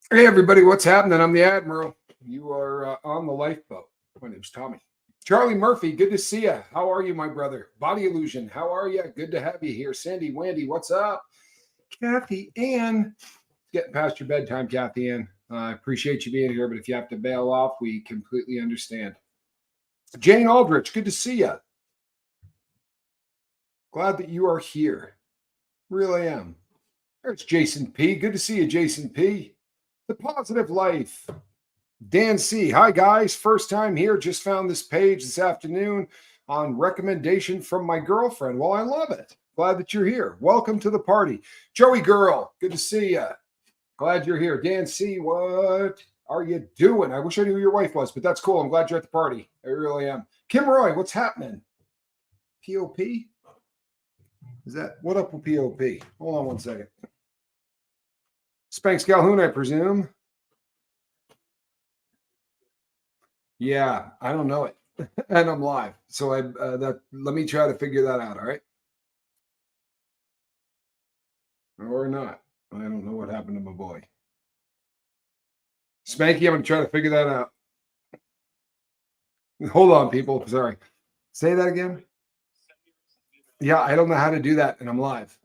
Hey, everybody, what's happening? I'm the Admiral. You are on the lifeboat. My name's Tommy. Charlie Murphy, good to see you. How are you, my brother? Body Illusion, how are you? Good to have you here. Sandy Wandy, what's up? Kathy Ann, getting past your bedtime, Kathy Ann. I appreciate you being here, but if you have to bail off, we completely understand. Jane Aldrich, good to see you. Glad that you are here. Really am. There's Jason P. Good to see you, Jason P. The Positive Life. Dan C. Hi, guys. First time here. Just found this page this afternoon on recommendation from my girlfriend. Well, I love it. Glad that you're here. Welcome to the party. Joey Girl, good to see you. Glad you're here. Dan C., what are you doing? I wish I knew who your wife was, but that's cool. I'm glad you're at the party. I really am. Kim Roy, what's happening? POP? Is that, what up with POP? Hold on one second. Spanx Calhoun, I presume. Yeah, I don't know it. And I'm live. So let me try to figure that out, all right? Or not. I don't know what happened to my boy. Spanky, I'm going to try to figure that out. Hold on, people. Sorry. Say that again. Yeah, I don't know how to do that, and I'm live,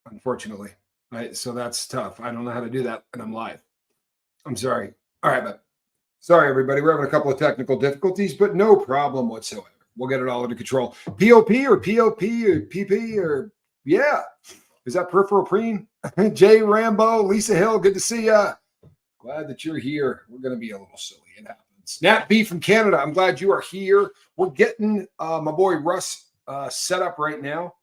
unfortunately. Right, so that's tough. I don't know how to do that, and I'm live. I'm sorry. All right, but sorry, everybody. We're having a couple of technical difficulties, but no problem whatsoever. We'll get it all under control. POP or POP or PP or, yeah. Is that peripheral preen? Jay Rambo, Lisa Hill, good to see ya. Glad that you're here. We're going to be a little silly. It happens. Nat B from Canada, I'm glad you are here. We're getting my boy Russ set up right now.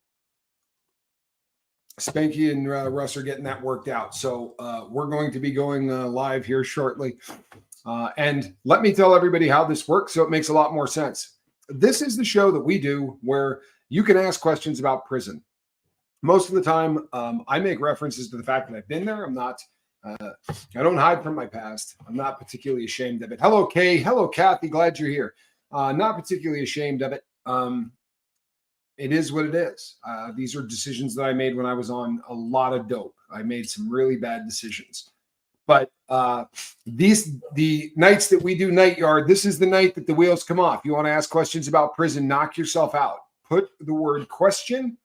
Spanky and Russ are getting that worked out. So we're going to be going live here shortly. And let me tell everybody how this works so it makes a lot more sense. This is the show that we do where you can ask questions about prison. Most of the time, I make references to the fact that I've been there. I'm not, I don't hide from my past. I'm not particularly ashamed of it. Hello, Kay. Hello, Kathy. Glad you're here. Not particularly ashamed of it. It is what it is. These are decisions that I made when I was on a lot of dope. I made some really bad decisions. But the nights that we do Nightyard, this is the night that the wheels come off. You want to ask questions about prison, knock yourself out. Put the word question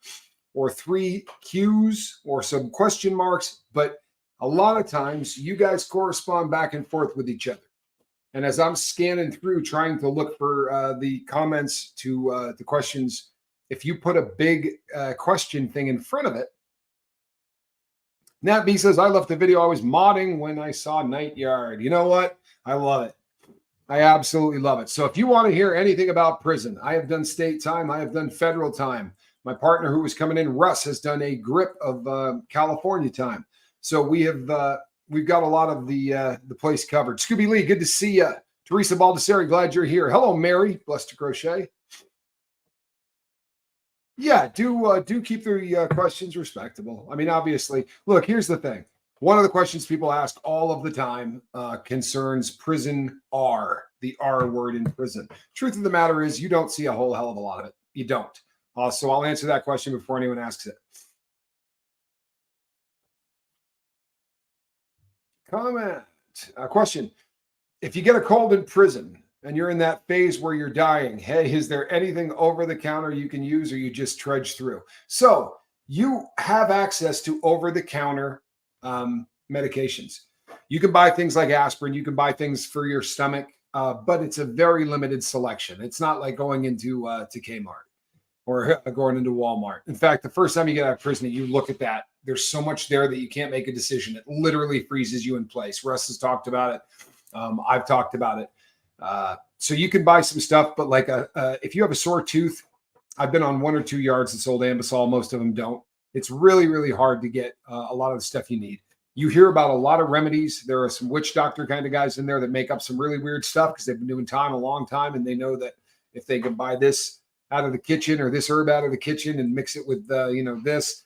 or 3 Q's or some question marks. But a lot of times you guys correspond back and forth with each other. And as I'm scanning through trying to look for the comments to the questions, if you put a big question thing in front of it, Nat B says, I left the video I was modding when I saw Nightyard. You know what? I love it. I absolutely love it. So if you want to hear anything about prison, I have done state time. I have done federal time. My partner who was coming in, Russ, has done a grip of California time. So we've got a lot of the place covered. Scooby Lee, good to see you. Teresa Baldessari, glad you're here. Hello, Mary. Blessed to crochet. Yeah, do keep the questions respectable. I mean, obviously, look, here's the thing. One of the questions people ask all of the time concerns prison R, the R word in prison. Truth of the matter is you don't see a whole hell of a lot of it. You don't. So I'll answer that question before anyone asks it. Comment. Question. If you get a cold in prison and you're in that phase where you're dying, hey, is there anything over the counter you can use or you just trudge through? So you have access to over the counter medications. You can buy things like aspirin. You can buy things for your stomach, but it's a very limited selection. It's not like going into to Kmart or going into Walmart. In fact, the first time you get out of prison, you look at that. There's so much there that you can't make a decision. It literally freezes you in place. Russ has talked about it. I've talked about it. So you can buy some stuff, but like if you have a sore tooth, I've been on 1 or 2 yards that sold Ambisol. Most of them don't. It's really, really hard to get a lot of the stuff you need. You hear about a lot of remedies. There are some witch doctor kind of guys in there that make up some really weird stuff because they've been doing time a long time. And they know that if they can buy this out of the kitchen or this herb out of the kitchen and mix it with, this,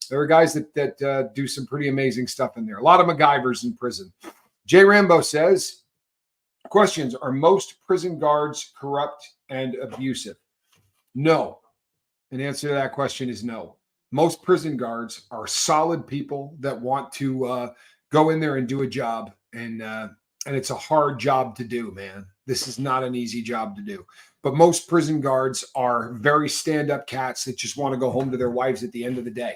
there are guys that do some pretty amazing stuff in there. A lot of MacGyvers in prison. Jay Rambo says, questions, are most prison guards corrupt and abusive? No. An answer to that question is no. Most prison guards are solid people that want to go in there and do a job and it's a hard job to do, man. This is not an easy job to do. But most prison guards are very stand-up cats that just want to go home to their wives at the end of the day.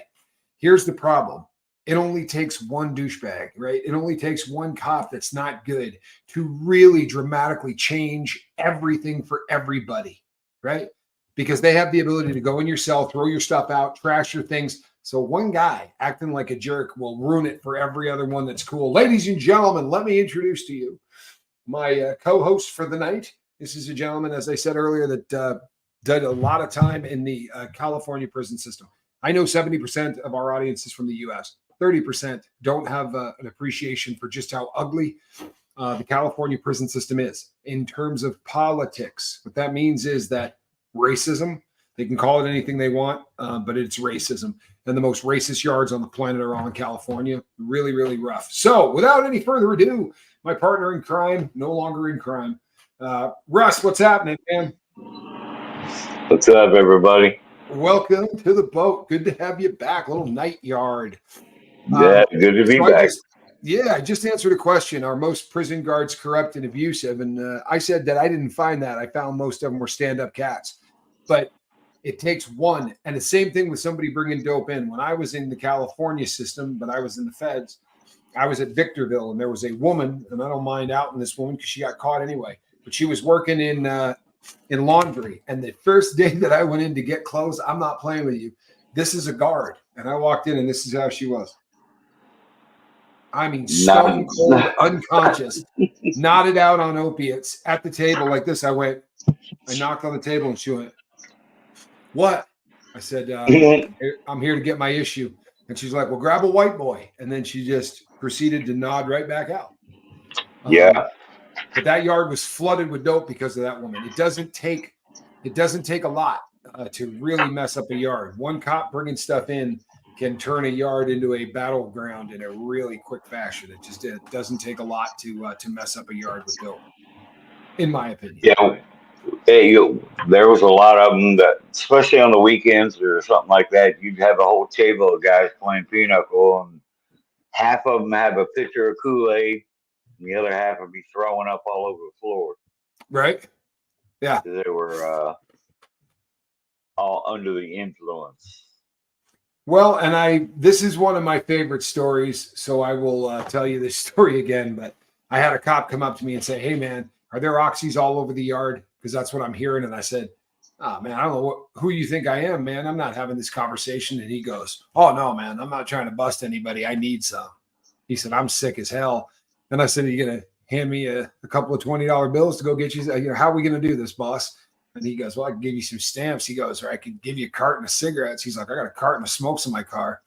Here's the problem. It only takes one douchebag, right? It only takes one cop that's not good to really dramatically change everything for everybody, right? Because they have the ability to go in your cell, throw your stuff out, trash your things. So one guy acting like a jerk will ruin it for every other one that's cool. Ladies and gentlemen, let me introduce to you my co-host for the night. This is a gentleman, as I said earlier, that did a lot of time in the California prison system. I know 70% of our audience is from the U.S. 30% don't have an appreciation for just how ugly the California prison system is in terms of politics. What that means is that racism, they can call it anything they want, but it's racism. And the most racist yards on the planet are all in California. Really, really rough. So without any further ado, my partner in crime, no longer in crime. Russ, what's happening, man? What's up, everybody? Welcome to the boat. Good to have you back. A little Nightyard. Yeah, good to be back. I just answered a question. Are most prison guards corrupt and abusive? And I said that I didn't find that. I found most of them were stand-up cats. But it takes one. And the same thing with somebody bringing dope in. When I was in the California system, but I was in the feds, I was at Victorville, and there was a woman, and I don't mind outing this woman because she got caught anyway, but she was working in laundry. And the first day that I went in to get clothes, I'm not playing with you. This is a guard. And I walked in, and this is how she was. I mean, stone cold, unconscious, nodded out on opiates at the table like this. I knocked on the table, and she went, "What?" I said, "I'm here to get my issue." And she's like, "Well, grab a white boy." And then she just proceeded to nod right back out. But that yard was flooded with dope because of that woman. It doesn't take a lot to really mess up a yard. One cop bringing stuff in can turn a yard into a battleground in a really quick fashion. It doesn't take a lot to mess up a yard with dope, in my opinion. Yeah, there was a lot of them that, especially on the weekends or something like that, you'd have a whole table of guys playing pinochle, and half of them have a pitcher of Kool-Aid, and the other half would be throwing up all over the floor. Right? Yeah. They were all under the influence. Well, and this is one of my favorite stories, so I will tell you this story again. But I had a cop come up to me and say, "Hey, man, are there oxys all over the yard?" Because that's what I'm hearing. And I said, "Oh, man, I don't know who you think I am, man. I'm not having this conversation." And he goes, "Oh, no, man, I'm not trying to bust anybody. I need some." He said, "I'm sick as hell." And I said, "Are you going to hand me a couple of $20 bills to go get you? How are we going to do this, boss?" And he goes, "Well, I can give you some stamps." He goes, "Or I could give you a carton of cigarettes." He's like, "I got a carton of smokes in my car."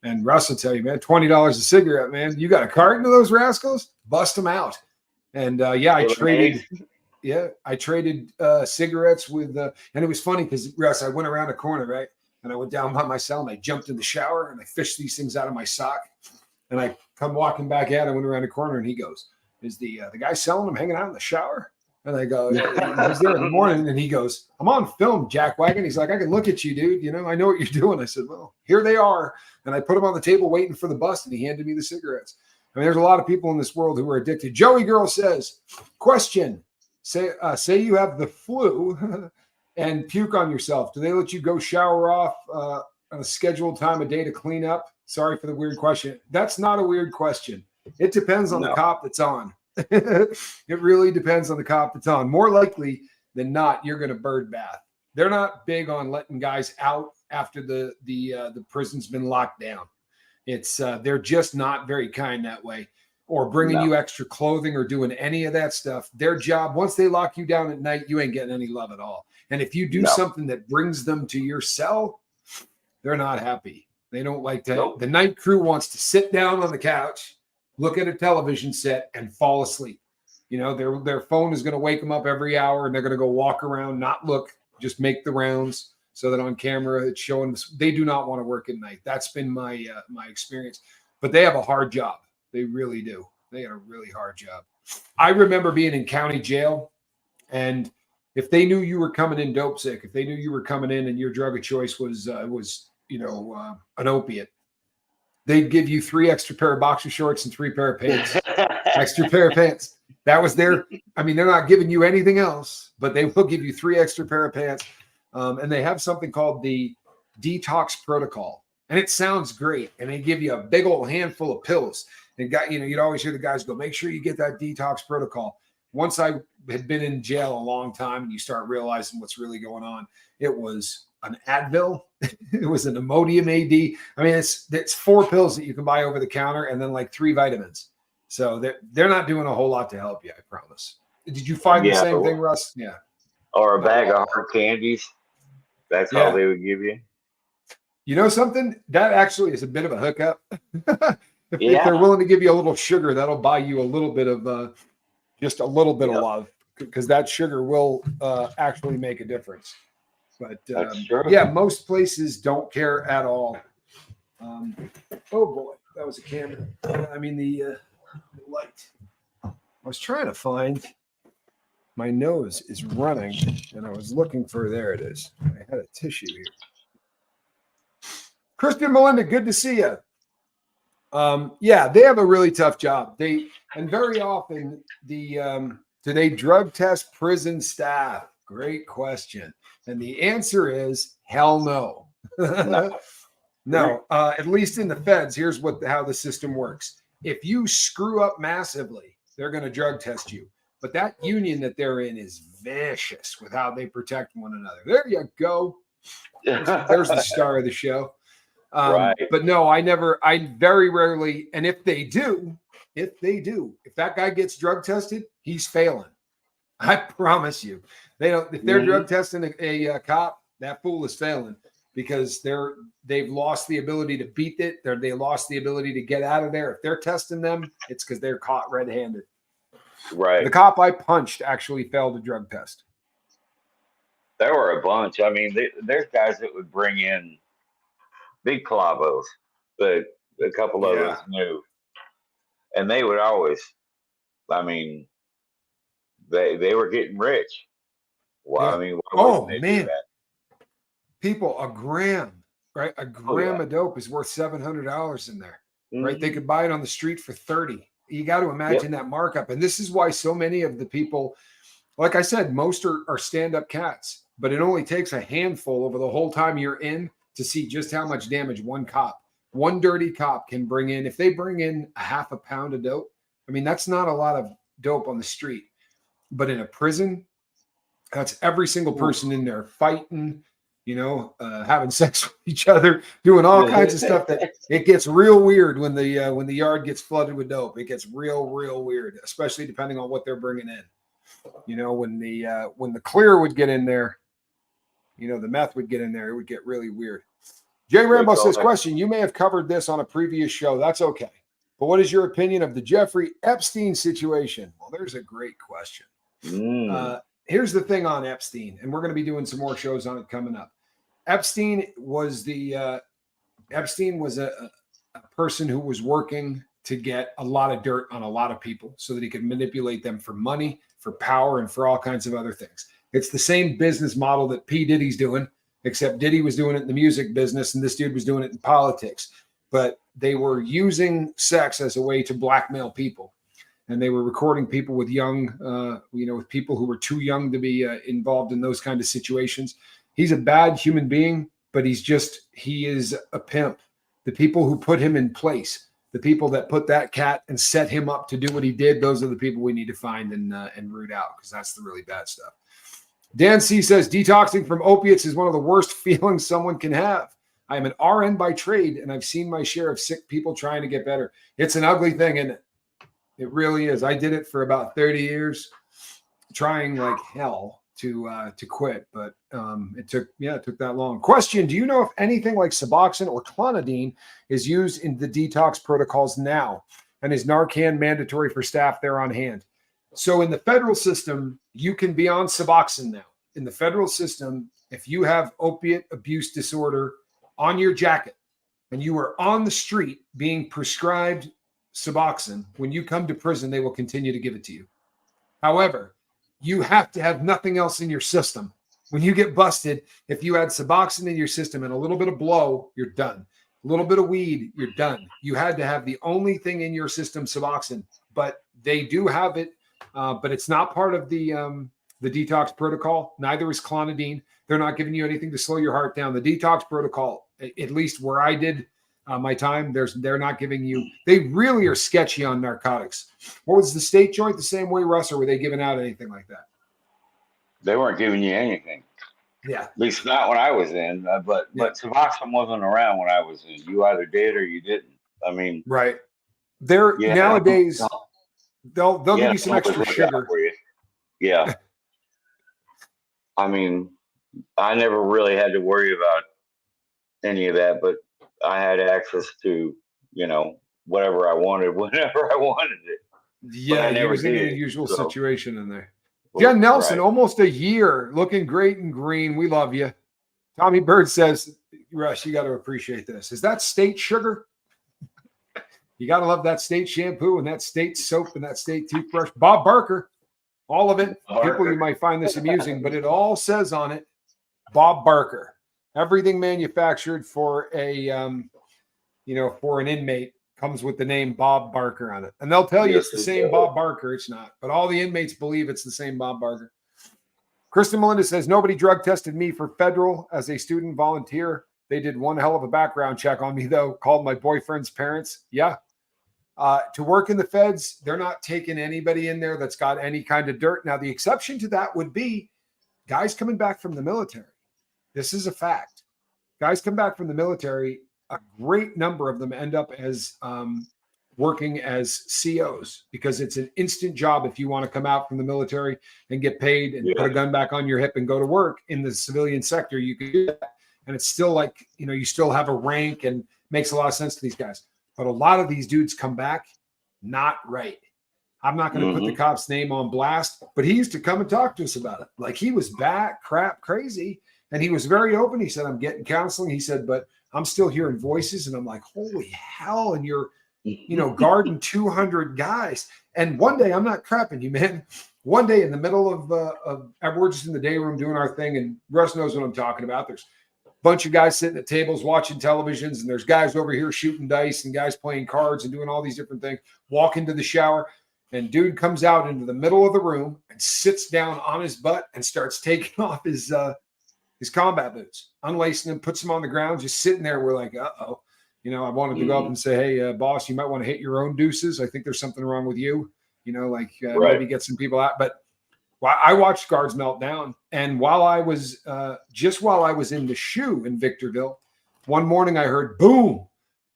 And Russ will tell you, man, $20 a cigarette, man. You got a carton of those rascals? Bust them out. And I traded cigarettes with, and it was funny because, Russ, I went around a corner, right? And I went down by my cell, and I jumped in the shower, and I fished these things out of my sock. And I come walking back out, I went around the corner, and he goes, "Is the guy selling them hanging out in the shower?" And I go, "He's there in the morning." And he goes, "I'm on film, jackwagon." He's like, "I can look at you, dude. I know what you're doing." I said, "Well, here they are." And I put them on the table waiting for the bus, and he handed me the cigarettes. I mean, there's a lot of people in this world who are addicted. Joey Girl says, question, say you have the flu and puke on yourself. Do they let you go shower off on a scheduled time of day to clean up? Sorry for the weird question. That's not a weird question. It depends on the cop that's on. It really depends on the cop that's on. More likely than not, you're going to bird bath. They're not big on letting guys out after the prison's been locked down. It's they're just not very kind that way, or bringing you extra clothing or doing any of that stuff. Their job, once they lock you down at night, you ain't getting any love at all. And if you do something that brings them to your cell, they're not happy. They don't like to. The night crew wants to sit down on the couch, look at a television set, and fall asleep. Their phone is going to wake them up every hour, and they're going to go walk around, not look, just make the rounds, so that on camera it's showing. They do not want to work at night. That's been my experience. But they have a hard job. They really do. They got a really hard job. I remember being in county jail, and if they knew you were coming in dope sick, if they knew you were coming in and your drug of choice was an opiate, they'd give you 3 extra pair of boxer shorts and 3 pair of pants. Extra pair of pants. That was their, I mean, they're not giving you anything else, but they will give you 3 extra pair of pants. And they have something called the Detox protocol. And it sounds great. And they give you a big old handful of pills. And you'd always hear the guys go, make sure you get that detox protocol. Once I had been in jail a long time and you start realizing what's really going on, it was an Advil. It was an Imodium AD. I mean, it's 4 pills that you can buy over the counter and then like 3 vitamins. So they're not doing a whole lot to help you, I promise. Did you find the same thing, Russ? Yeah. Or a bag of hard candies. That's all they would give you. You know something? That actually is a bit of a hookup. If they're willing to give you a little sugar, that'll buy you a little bit of just a little bit of love, because that sugar will actually make a difference. But yeah, most places don't care at all. Oh boy, that was a camera. I mean the light. I was trying to find. My nose is running, and I was looking for. There it is. I had a tissue here. Kristen Melinda, good to see you. Yeah, they have a really tough job. And very often do they drug test prison staff? Great question. And the answer is hell no. No. At least in the feds, here's how the system works. If you screw up massively, they're going to drug test you. But that union that they're in is vicious with how they protect one another. There you go. There's the star of the show. Right. But no, I very rarely, and if that guy gets drug tested, he's failing. I promise you. If they're drug testing a cop, that fool is failing, because they've lost the ability to beat it. They lost the ability to get out of there. If they're testing them, it's because they're caught red-handed. Right. The cop I punched actually failed a drug test. There were a bunch. I mean, there's guys that would bring in big clavos, but a couple of us knew. And they would always, I mean, they were getting rich. Well, I mean, why wouldn't they do that? People, a gram, right? A gram of dope is worth $700 in there, right? They could buy it on the street for $30. You got to imagine that markup. And this is why so many of the people, like I said, most are stand-up cats, but it only takes a handful over the whole time you're in to see just how much damage one dirty cop can bring in. If they bring in a half a pound of dope, I mean, that's not a lot of dope on the street. But in a prison, that's every single person in there fighting, having sex with each other, doing all kinds of stuff. That it gets real weird when the yard gets flooded with dope. It gets real weird, especially depending on what they're bringing in. When the clear would get in there, the meth would get in there, it would get really weird. Jay Rambo says, question, you may have covered this on a previous show. That's okay. But what is your opinion of the Jeffrey Epstein situation? Well, there's a great question. Here's the thing on Epstein, and we're going to be doing some more shows on it coming up. Epstein was a person who was working to get a lot of dirt on a lot of people so that he could manipulate them for money, for power, and for all kinds of other things. It's the same business model that P. Diddy's doing, except Diddy was doing it in the music business and this dude was doing it in politics. But they were using sex as a way to blackmail people. And they were recording people with with people who were too young to be involved in those kind of situations. He's a bad human being, but he is a pimp. The people who put him in place, the people that put that cat and set him up to do what he did, those are the people we need to find and root out, because that's the really bad stuff. Dan C says, detoxing from opiates is one of the worst feelings someone can have. I am an RN by trade, and I've seen my share of sick people trying to get better. It's an ugly thing, isn't it? It really is. I did it for about 30 years, trying like hell to quit, but it took that long. Question, do you know if anything like Suboxone or Clonidine is used in the detox protocols now? And is Narcan mandatory for staff there on hand? So in the federal system, you can be on Suboxone now. In the federal system, if you have opiate abuse disorder on your jacket and you are on the street being prescribed Suboxone, when you come to prison, they will continue to give it to you. However, you have to have nothing else in your system. When you get busted, if you had Suboxone in your system and a little bit of blow, you're done. a little bit of weed, you're done. You had to have the only thing in your system, Suboxone, but they do have it, but it's not part of the detox protocol. Neither is clonidine. They're not giving you anything to slow your heart down. The detox protocol, at least where I did my time, they're not giving you. They really are sketchy on narcotics. What was the state joint the same way, Russ, or were they giving out anything like that? They weren't giving you anything. Yeah. At least not when I was in. But Suboxone wasn't around when I was in. You either did or you didn't. I mean, right. They're nowadays they'll give you some extra sugar for you. Yeah. I mean, I never really had to worry about any of that, but I had access to, whatever I wanted, whenever I wanted it. Yeah, he was in an unusual situation in there. Jen Nelson, almost a year, looking great and green. We love you. Tommy Bird says, Russ, you got to appreciate this. Is that state sugar? You got to love that state shampoo and that state soap and that state toothbrush. Bob Barker, all of it. People, you might find this amusing, but it all says on it, Bob Barker. Everything manufactured for a, for an inmate comes with the name Bob Barker on it. And they'll tell you it's the same Bob Barker. It's not. But all the inmates believe it's the same Bob Barker. Kristen Melinda says, nobody drug tested me for federal as a student volunteer. They did one hell of a background check on me, though. Called my boyfriend's parents. Yeah. To work in the feds, they're not taking anybody in there that's got any kind of dirt. Now, the exception to that would be guys coming back from the military. This is a fact. Guys come back from the military. A great number of them end up as working as COs because it's an instant job if you want to come out from the military and get paid and put a gun back on your hip and go to work in the civilian sector. You can do that. And it's still like, you still have a rank and makes a lot of sense to these guys. But a lot of these dudes come back not right. I'm not going to put the cop's name on blast, but he used to come and talk to us about it. Like he was crap crazy. And he was very open. He said, I'm getting counseling. He said, but I'm still hearing voices. And I'm like, holy hell. And you're, guarding 200 guys. And one day, I'm not crapping you, man. One day in the middle of we're just in the day room doing our thing. And Russ knows what I'm talking about. There's a bunch of guys sitting at tables watching televisions. And there's guys over here shooting dice and guys playing cards and doing all these different things. Walk into the shower. And dude comes out into the middle of the room and sits down on his butt and starts taking off his combat boots, unlacing them, puts them on the ground, just sitting there. We're like, uh-oh. I wanted to go up and say, hey, boss, you might want to hit your own deuces. I think there's something wrong with you, maybe get some people out. But I watched guards melt down. And while I was in the shoe in Victorville, one morning I heard boom.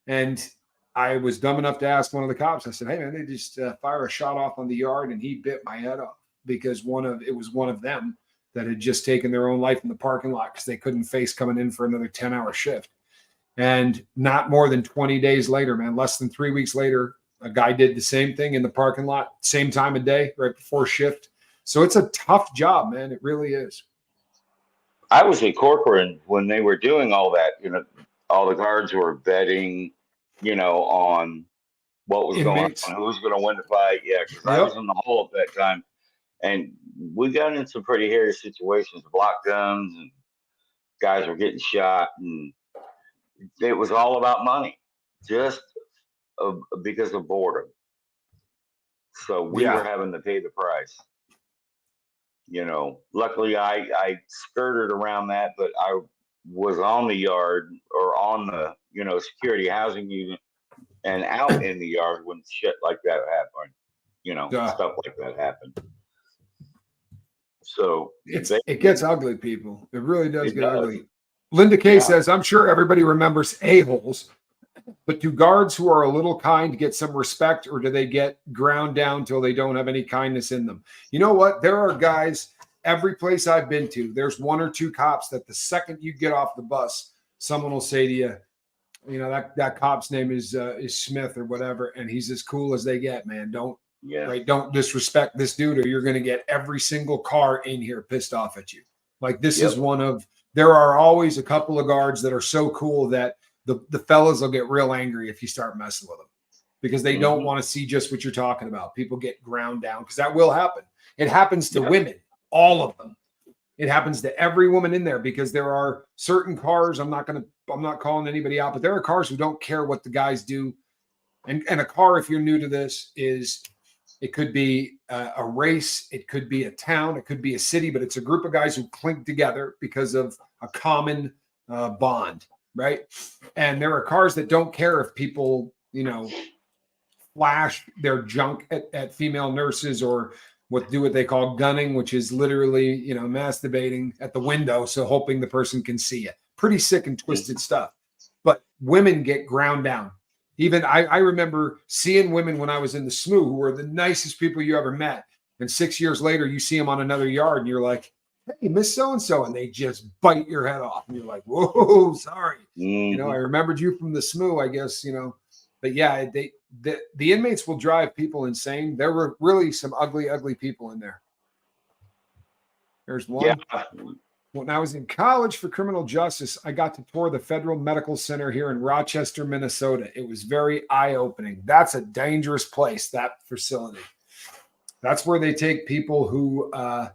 And I was dumb enough to ask one of the cops. I said, hey, man, they just fire a shot off on the yard and he bit my head off because it was one of them that had just taken their own life in the parking lot because they couldn't face coming in for another 10-hour shift. And not more than 20 days later, man, less than 3 weeks later, a guy did the same thing in the parking lot, same time of day, right before shift. So it's a tough job, man. It really is. I was a corporal when they were doing all that. All the guards were betting, on what was Inmates. going on, who was going to win the fight. Yeah, because I was in the hole at that time. And we got in some pretty hairy situations, block guns, and guys were getting shot. And it was all about money, just because of boredom. So we were having to pay the price. Luckily I skirted around that, but I was on the yard or on the, security housing unit and out in the yard when shit like that happened, stuff like that happened. So it gets ugly, people. It really does get ugly. Linda Kay says, I'm sure everybody remembers a-holes, but do guards who are a little kind get some respect, or do they get ground down till they don't have any kindness in them? You know what? There are guys, every place I've been to, there's one or two cops that the second you get off the bus, someone will say to you, that cop's name is Smith or whatever, and he's as cool as they get, man. Don't disrespect this dude, or you're going to get every single car in here pissed off at you. Like this is there are always a couple of guards that are so cool that the fellas will get real angry if you start messing with them because they don't want to see just what you're talking about. People get ground down because that will happen. It happens to women, all of them. It happens to every woman in there because there are certain cars. I'm not going to I'm not calling anybody out, but there are cars who don't care what the guys do. And a car, if you're new to this, it could be a race, it could be a town, it could be a city, but it's a group of guys who clink together because of a common bond, right? And there are cars that don't care if people, flash their junk at female nurses or what they call gunning, which is literally, masturbating at the window, so hoping the person can see it. Pretty sick and twisted stuff. But women get ground down. Even I remember seeing women when I was in the SMU who were the nicest people you ever met. And 6 years later, you see them on another yard and you're like, hey, Miss So-and-so. And they just bite your head off. And you're like, whoa, sorry. I remembered you from the SMU, I guess, But yeah, the inmates will drive people insane. There were really some ugly, ugly people in there. There's one. Yeah. When I was in college for criminal justice, I got to tour the Federal Medical Center here in Rochester, Minnesota. It was very eye-opening. That's a dangerous place, that facility. That's where they take people who, I'm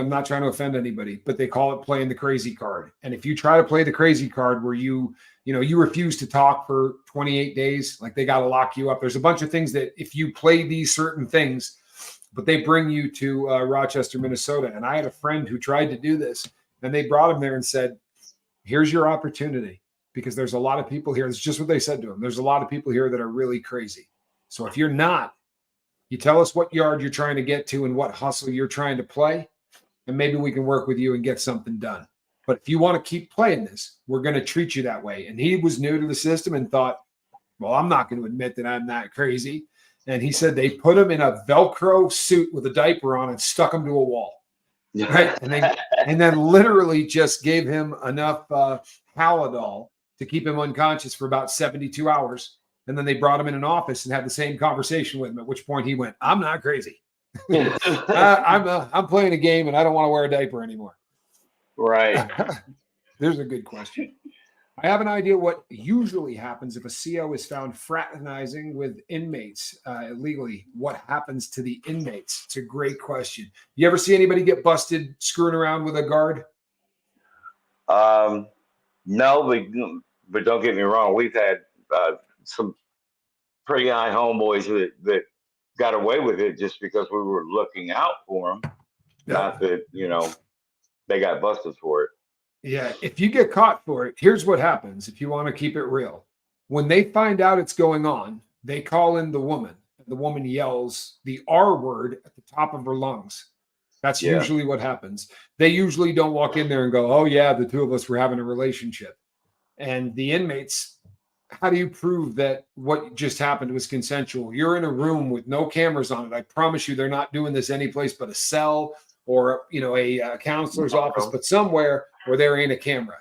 not trying to offend anybody, but they call it playing the crazy card. And if you try to play the crazy card where you refuse to talk for 28 days, like they got to lock you up. There's a bunch of things that if you play these certain things, but they bring you to Rochester, Minnesota. And I had a friend who tried to do this, and they brought him there and said, here's your opportunity, because there's a lot of people here. It's just what they said to him. There's a lot of people here that are really crazy. So if you're not, you tell us what yard you're trying to get to and what hustle you're trying to play, and maybe we can work with you and get something done. But if you want to keep playing this, we're going to treat you that way. And he was new to the system and thought, well, I'm not going to admit that I'm that crazy. And he said they put him in a Velcro suit with a diaper on and stuck him to a wall. Right? And then literally just gave him enough Howad All to keep him unconscious for about 72 hours. And then they brought him in an office and had the same conversation with him, at which point he went, I'm not crazy. I'm playing a game and I don't want to wear a diaper anymore. Right. There's a good question. I have an idea what usually happens if a CO is found fraternizing with inmates illegally. What happens to the inmates? It's a great question. You ever see anybody get busted screwing around with a guard? No, but don't get me wrong. We've had some pretty high homeboys that got away with it just because we were looking out for them. Yeah. Not that, they got busted for it. Yeah, if you get caught for it, here's what happens if you want to keep it real. When they find out it's going on, they call in the woman. The woman yells the R word at the top of her lungs. That's usually what happens. They usually don't walk in there and go, oh, yeah, the two of us were having a relationship. And the inmates, how do you prove that what just happened was consensual? You're in a room with no cameras on it. I promise you they're not doing this anyplace but a cell or, a counselor's office, but somewhere where there ain't a camera.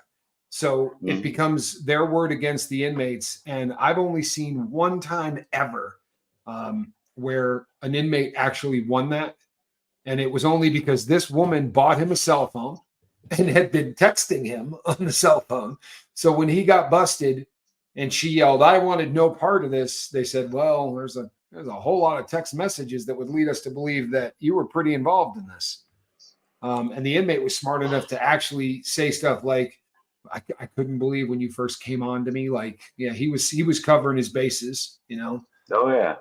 So it becomes their word against the inmates. And I've only seen one time ever where an inmate actually won that. And it was only because this woman bought him a cell phone and had been texting him on the cell phone. So when he got busted and she yelled, I wanted no part of this, they said, well, there's a whole lot of text messages that would lead us to believe that you were pretty involved in this. And the inmate was smart enough to actually say stuff like, I couldn't believe when you first came on to me. Like, yeah, he was covering his bases, Oh, yeah.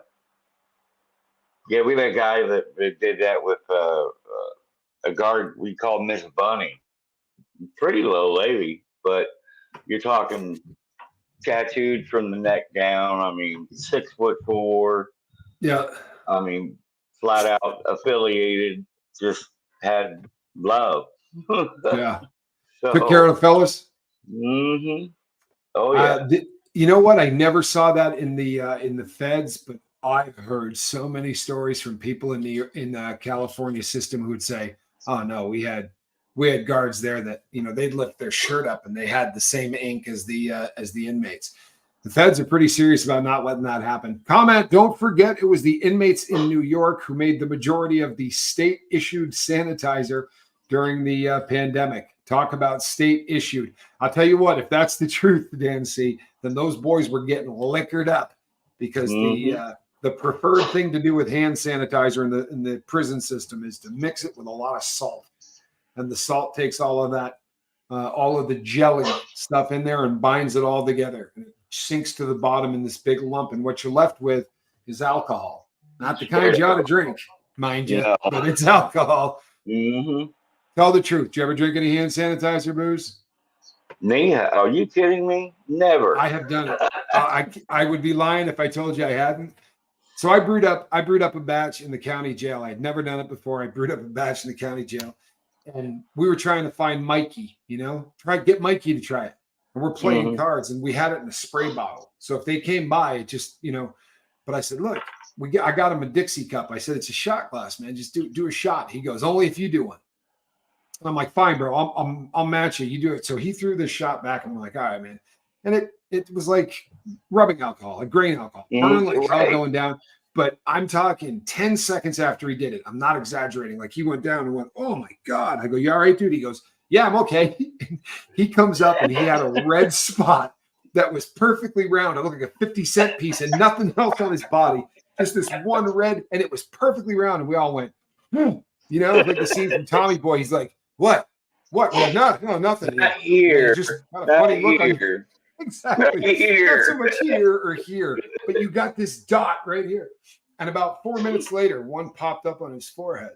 Yeah, we had a guy that did that with a guard we called Miss Bunny. Pretty low lady, but you're talking tattooed from the neck down. I mean, 6'4". Yeah. I mean, flat out affiliated, just had love. Yeah. So, took care of the fellas. Mm-hmm. Oh yeah. You know what? I never saw that in the feds, but I've heard so many stories from people in the California system who would say, "Oh no, we had guards there that they'd lift their shirt up and they had the same ink as the inmates." The feds are pretty serious about not letting that happen. Comment, don't forget it was the inmates in New York who made the majority of the state-issued sanitizer during the pandemic. Talk about state-issued. I'll tell you what, if that's the truth, Dan C., then those boys were getting liquored up because the preferred thing to do with hand sanitizer in the prison system is to mix it with a lot of salt. And the salt takes all of that all of the jelly stuff in there and binds it all together. And it sinks to the bottom in this big lump. And what you're left with is alcohol. Not the kind you ought to drink, mind you, No. but it's alcohol. Mm-hmm. Tell the truth. Do you ever drink any hand sanitizer booze? Me? Are you kidding me? Never. I have done it. I would be lying if I told you I hadn't. So I brewed up a batch in the county jail. I had never done it before. I brewed up a batch in the county jail. And we were trying to find Mikey, try to get Mikey to try it. And we're playing cards, and we had it in a spray bottle. So if they came by, it just, but I said, look, I got him a Dixie cup. I said, it's a shot glass, man. Just do a shot. He goes, only if you do one. And I'm like, fine, bro. I'll match you. You do it. So he threw this shot back, and we're like, all right, man. And it was like rubbing alcohol, like grain alcohol, burn like hell going down. But I'm talking 10 seconds after he did it. I'm not exaggerating. Like he went down and went, oh my God. I go, you all right, dude? He goes, yeah, I'm okay. He comes up and he had a red spot that was perfectly round. It looked like a 50-cent piece and nothing else on his body. Just this one red, and it was perfectly round. And we all went, like the scene from Tommy Boy. He's like, what? What? Well, no, nothing. Not here. Just kind of funny look on you. Exactly. Not so much here or here, but you got this dot right here. And about 4 minutes later, one popped up on his forehead.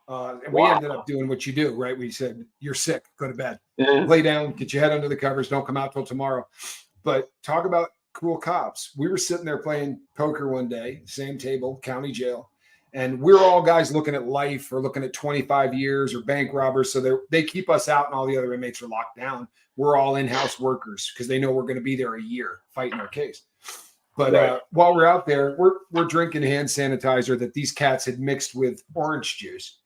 And we ended up doing what you do, right? We said, you're sick, go to bed. Lay down, get your head under the covers, don't come out till tomorrow. But talk about cool cops. We were sitting there playing poker one day, same table, county jail. And we're all guys looking at life or looking at 25 years or bank robbers. So they keep us out and all the other inmates are locked down. We're all in-house workers because they know we're going to be there a year fighting our case. But while we're out there, we're drinking hand sanitizer that these cats had mixed with orange juice.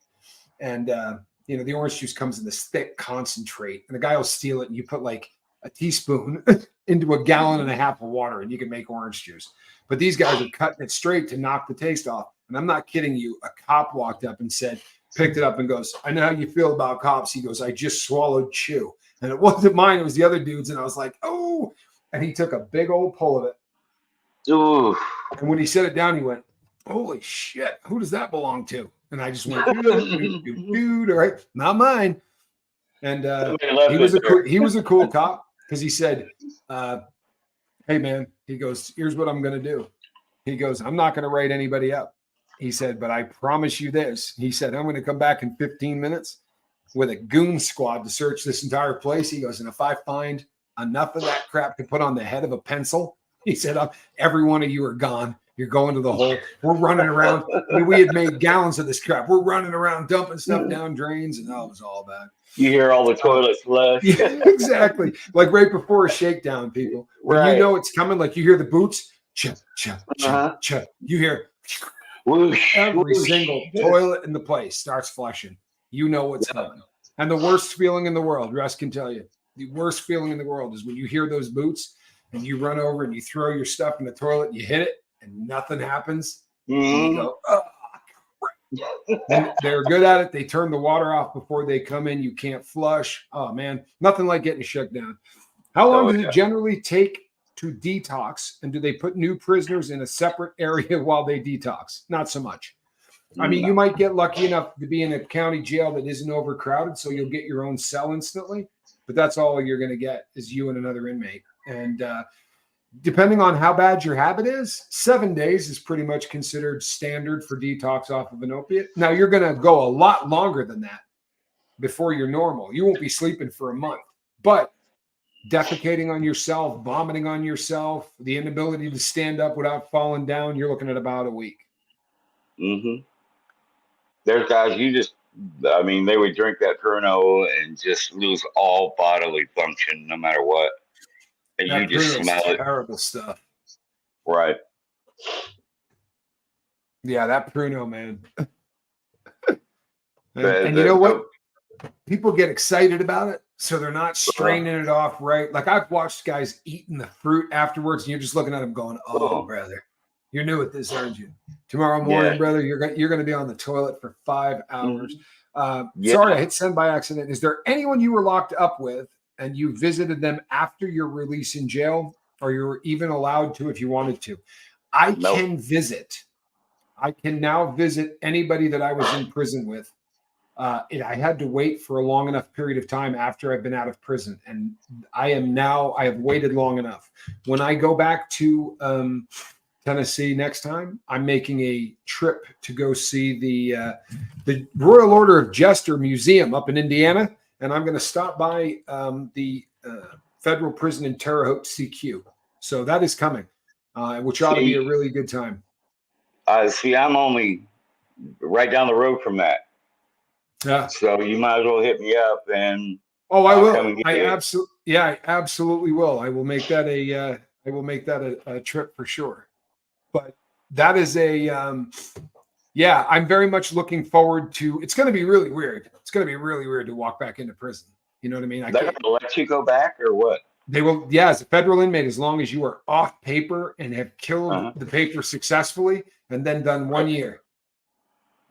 And, the orange juice comes in this thick concentrate. And the guy will steal it and you put like a teaspoon into a gallon and a half of water and you can make orange juice. But these guys are cutting it straight to knock the taste off. And I'm not kidding you. A cop walked up and picked it up and goes, I know how you feel about cops. He goes, I just swallowed chew. And it wasn't mine. It was the other dude's. And I was like, oh. And he took a big old pull of it. Ooh. And when he set it down, he went, holy shit, who does that belong to? And I just went, dude, all right, not mine. And he was a cool cop because he said, hey, man, he goes, here's what I'm going to do. He goes, I'm not going to write anybody up. He said, but I promise you this. He said, I'm going to come back in 15 minutes with a goon squad to search this entire place. He goes, and if I find enough of that crap to put on the head of a pencil, he said, every one of you are gone. You're going to the hole. We're running around. I mean, we had made gallons of this crap. We're running around dumping stuff down drains, and it was all bad. You hear all the toilet flush. Yeah, exactly. Like right before a shakedown, people. When you know it's coming, like you hear the boots, chug, chug, chug, chug. You hear whoosh, every whoosh. single toilet in the place starts flushing. You know what's coming. And the worst feeling in the world, Russ can tell you, the worst feeling in the world is when you hear those boots and you run over and you throw your stuff in the toilet and you hit it and nothing happens. And you go, oh, crap. And they're good at it. They turn the water off before they come in. You can't flush. Oh, man. Nothing like getting shut down. How long does it generally take to detox? And do they put new prisoners in a separate area while they detox? Not so much. I mean, you might get lucky enough to be in a county jail that isn't overcrowded, so you'll get your own cell instantly. But that's all you're going to get is you and another inmate. And depending on how bad your habit is, 7 days is pretty much considered standard for detox off of an opiate. Now, you're going to go a lot longer than that before you're normal. You won't be sleeping for a month. But defecating on yourself, vomiting on yourself, the inability to stand up without falling down, you're looking at about a week. Mm-hmm. There's guys they would drink that Pruno and just lose all bodily function no matter what. And that you just Pruno's smell it. Terrible stuff. Right. Yeah, that Pruno, man. and you know what? People get excited about it, so they're not straining it off right. Like I've watched guys eating the fruit afterwards, and you're just looking at them going, oh, brother, you're new at this, aren't you? Tomorrow morning, brother, you're going to be on the toilet for 5 hours. Sorry, I hit send by accident. Is there anyone you were locked up with and you visited them after your release in jail, or you're even allowed to if you wanted to? I can visit. I can now visit anybody that I was in prison with I had to wait for a long enough period of time after I've been out of prison. And I have waited long enough. When I go back to Tennessee next time, I'm making a trip to go see the Royal Order of Jester Museum up in Indiana. And I'm going to stop by the federal prison in Terre Haute, CQ. So that is coming, which ought to be a really good time. See, I'm only right down the road from that. Yeah. So you might as well hit me up and. Oh, I will. I absolutely will. I will make that a trip for sure. But that is I'm very much looking forward to. It's going to be really weird. It's going to be really weird to walk back into prison. You know what I mean? They're going to let you go back or what? They will. Yeah, as a federal inmate, as long as you are off paper and have killed the paper successfully, and then done 1 year.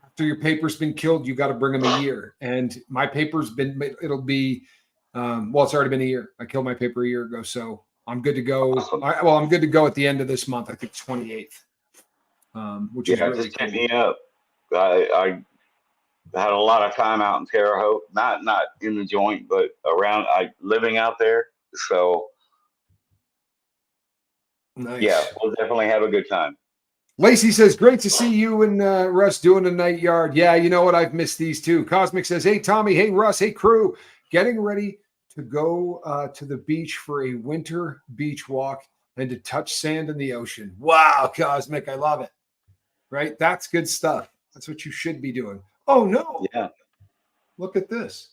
After your paper's been killed, you got to bring them a year. And my paper's been. It'll be. It's already been a year. I killed my paper a year ago, so I'm good to go. Awesome. I'm good to go at the end of this month. I think 28th. Which is really just cool. hit me up. I had a lot of time out in Terre Haute, not in the joint, but around. Living out there, so nice. Yeah, we'll definitely have a good time. Lacey says, great to see you and Russ doing a Nightyard. Yeah, you know what? I've missed these too. Cosmic says, hey, Tommy, hey, Russ, hey, crew. Getting ready to go to the beach for a winter beach walk and to touch sand in the ocean. Wow, Cosmic, I love it. Right? That's good stuff. That's what you should be doing. Oh, no. Yeah. Look at this.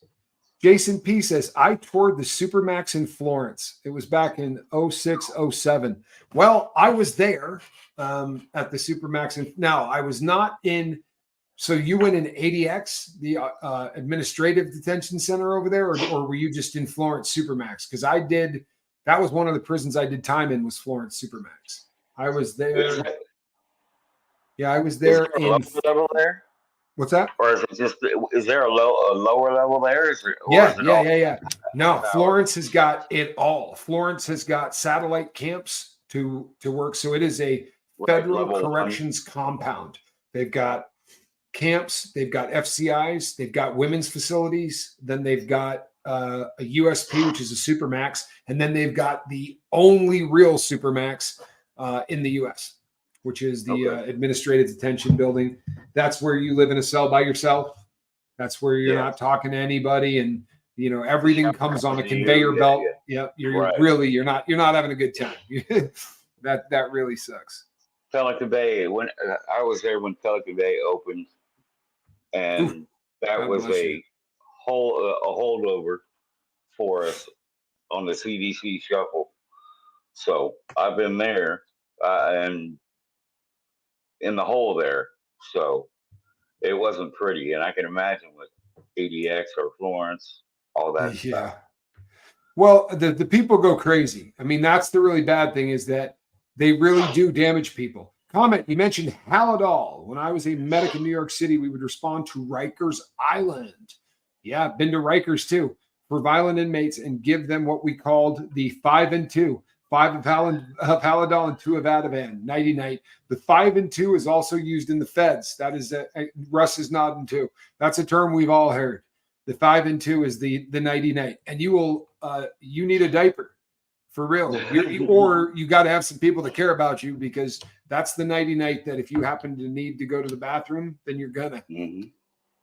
Jason P says, I toured the Supermax in Florence. It was back in 06, 07. Well, I was there at the Supermax. And now I was not in. So you went in ADX, the administrative detention center over there, or were you just in Florence Supermax? Because that was one of the prisons I did time in was Florence Supermax. I was there. Yeah, I was there. Is there a lower level there? What's that? Or is there a lower level there? Yeah. No, Florence has got it all. Florence has got satellite camps to work. So it is a federal corrections compound. They've got camps, they've got FCIs, they've got women's facilities, then they've got a USP, which is a Supermax, and then they've got the only real Supermax in the US, which is the administrative detention building. That's where you live in a cell by yourself. That's where you're not talking to anybody, and everything comes on a conveyor belt. Yeah, you're not having a good time. that really sucks. Pelican Bay. When I was there when Pelican Bay opened, and that was a holdover for us on the CDC shuffle. So I've been there and in the hole there. So it wasn't pretty. And I can imagine with ADX or Florence, all that stuff. Well, the people go crazy. I mean, that's the really bad thing is that they really do damage people. Comment, you mentioned Howad All. When I was a medic in New York City, we would respond to Rikers Island. Yeah, been to Rikers too, for violent inmates and give them what we called the 5 and 2. 5 of Halidol and 2 of Ativan, nighty-night. The 5 and 2 is also used in the feds. That is, Russ is nodding too. That's a term we've all heard. The 5 and 2 is the nighty-night. And you need a diaper for real. Or you got to have some people that care about you, because that's the nighty-night that if you happen to need to go to the bathroom, then you're gonna. Mm-hmm.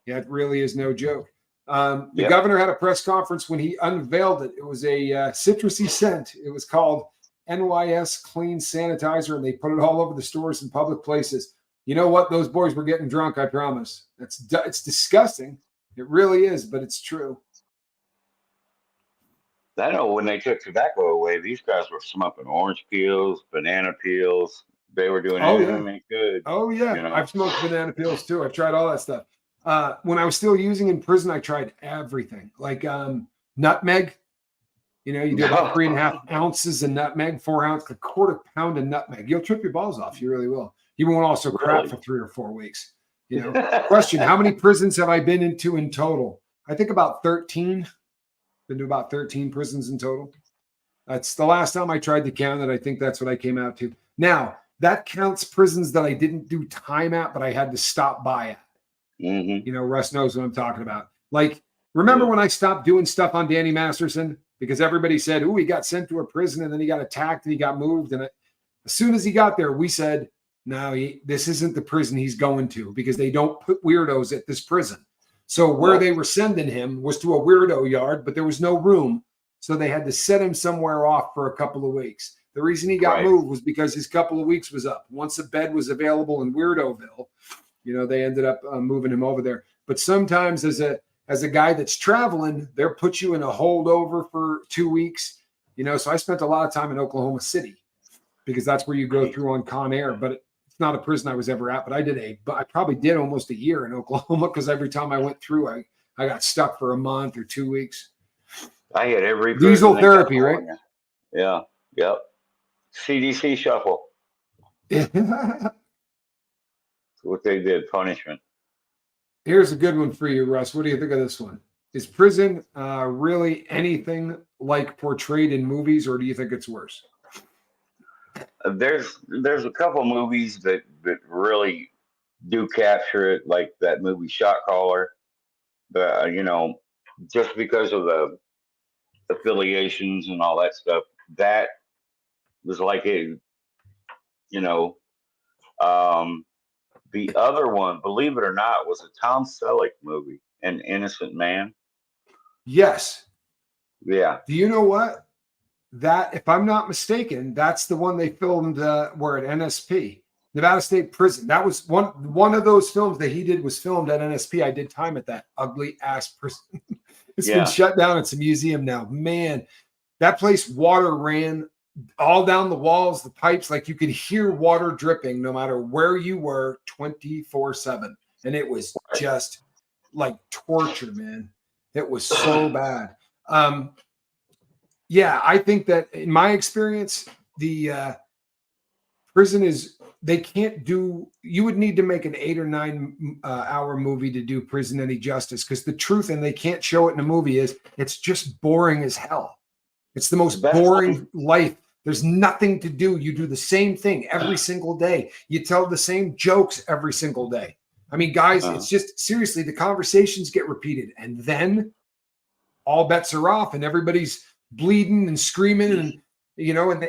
Yeah, it really is no joke. The governor had a press conference when he unveiled it. It was a citrusy scent. It was called NYS Clean Sanitizer, and they put it all over the stores and public places. You know what? Those boys were getting drunk, I promise. It's disgusting. It really is, but it's true. I know when they took tobacco away, these guys were smoking orange peels, banana peels. They were doing anything they could. Oh, yeah. I've smoked banana peels, too. I've tried all that stuff. When I was still using in prison, I tried everything. Like nutmeg. You do about 3.5 ounces of nutmeg, 4 ounces, a quarter pound of nutmeg. You'll trip your balls off. You really will. You won't also crap for 3 or 4 weeks. Question, how many prisons have I been into in total? I think about 13. Been to about 13 prisons in total. That's the last time I tried to count it. I think that's what I came out to. Now, that counts prisons that I didn't do time at, but I had to stop by at. Mm-hmm. You know, Russ knows what I'm talking about. Like, remember when I stopped doing stuff on Danny Masterson because everybody said, "Ooh, he got sent to a prison and then he got attacked and he got moved." And as soon as he got there, we said, "No, this isn't the prison he's going to because they don't put weirdos at this prison." So where they were sending him was to a weirdo yard, but there was no room. So they had to set him somewhere off for a couple of weeks. The reason he got moved was because his couple of weeks was up. Once a bed was available in Weirdoville, you know, they ended up moving him over there. But sometimes as a guy that's traveling, they'll put you in a holdover for 2 weeks. You know, so I spent a lot of time in Oklahoma City because that's where you go through on Con Air. But it's not a prison I was ever at. But I probably did almost a year in Oklahoma because every time I went through, I got stuck for a month or 2 weeks. I had every Diesel therapy, right? Yeah. Yep. CDC shuffle. What they did, punishment. Here's a good one for you, Russ. What do you think of this one? Is prison really anything like portrayed in movies, or do you think it's worse? There's a couple movies that really do capture it, like that movie Shot Caller. You know, just because of the affiliations and all that stuff, that was like a, you know, the other one, believe it or not, was a Tom Selleck movie, An Innocent Man. Yes. Yeah. Do you know what? That, if I'm not mistaken, that's the one they filmed where at NSP, Nevada State Prison. That was one of those films that he did was filmed at NSP. I did time at that ugly ass prison. It's been shut down. It's a museum now. Man, that place, water ran all down the walls, the pipes, like you could hear water dripping no matter where you were 24/7. And it was just like torture, man. It was so bad. Yeah, I think that in my experience, the prison is, they can't do, you would need to make an 8 or 9 hour movie to do prison any justice, because the truth, and they can't show it in a movie, is it's just boring as hell. It's the most boring life. There's nothing to do. You do the same thing every single day. You tell the same jokes every single day. I mean, guys, it's just seriously, the conversations get repeated and then all bets are off and everybody's bleeding and screaming. And, you know, and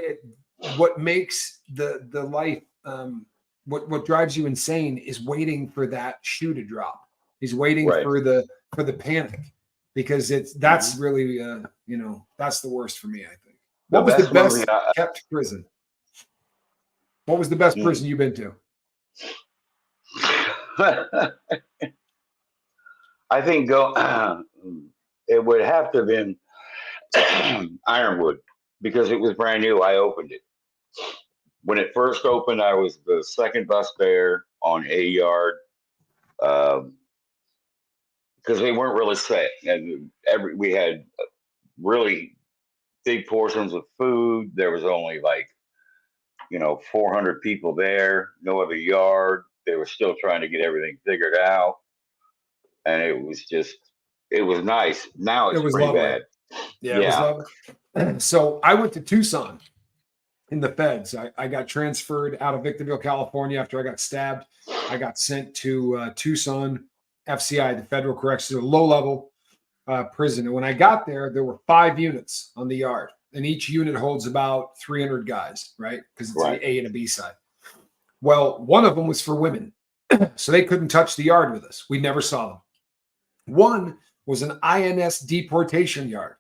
what makes the life, what drives you insane is waiting for that shoe to drop. He's waiting for the panic, because that's really, you know, that's the worst for me, I think. What was the best kept prison? What was the best prison you've been to? I think it would have to have been Ironwood, because it was brand new. I opened it. When it first opened, I was the second bus there on A yard, because they weren't really set. And we had really big portions of food. There was only 400 people there, no other yard. They were still trying to get everything figured out. And it was nice. Now it's pretty bad. Yeah, it was lovely. So I went to Tucson in the feds. I got transferred out of Victorville, California after I got stabbed. I got sent to Tucson FCI, the Federal Correctional Low-Level prison. And when I got there, there were 5 units on the yard, and each unit holds about 300 guys, right? Because it's an A and a B side. Well, one of them was for women, so they couldn't touch the yard with us. We never saw them. One was an INS deportation yard.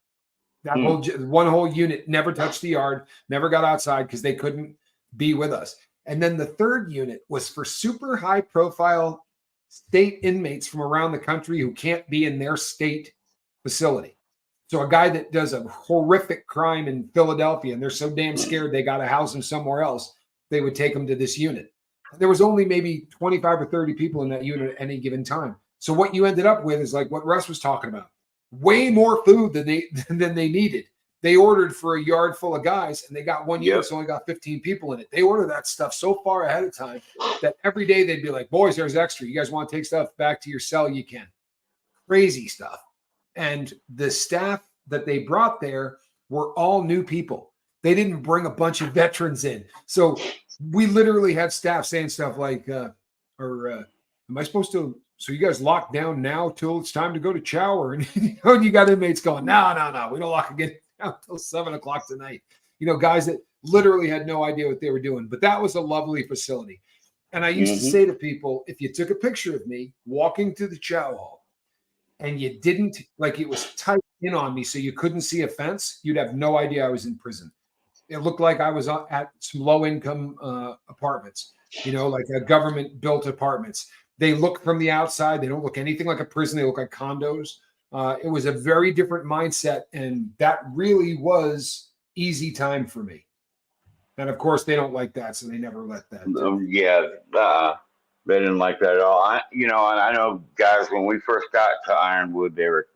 That one whole unit never touched the yard, never got outside because they couldn't be with us. And then the third unit was for super high profile state inmates from around the country who can't be in their state facility. So a guy that does a horrific crime in Philadelphia and they're so damn scared they got to house him somewhere else, they would take him to this unit. There was only maybe 25 or 30 people in that unit at any given time. So what you ended up with is like what Russ was talking about. Way more food than they needed. They ordered for a yard full of guys and they got one unit that's only got 15 people in it. They order that stuff so far ahead of time that every day they'd be like, boys, there's extra. You guys want to take stuff back to your cell? You can. Crazy stuff. And the staff that they brought there were all new people. They didn't bring a bunch of veterans in. So we literally had staff saying stuff like, am I supposed to so you guys lock down now till it's time to go to chow? And you got inmates going, no, we don't lock again until 7:00 tonight. Guys that literally had no idea what they were doing. But that was a lovely facility. And I used to say to people, if you took a picture of me walking to the chow hall and you didn't, like, it was tight in on me so you couldn't see a fence, you'd have no idea I was in prison. It looked like I was at some low-income apartments, like a government-built apartments. They look from the outside. They don't look anything like a prison. They look like condos. It was a very different mindset, and that really was easy time for me. And, of course, they don't like that, so they never let that. They didn't like that at all. And I know guys, when we first got to Ironwood, they were,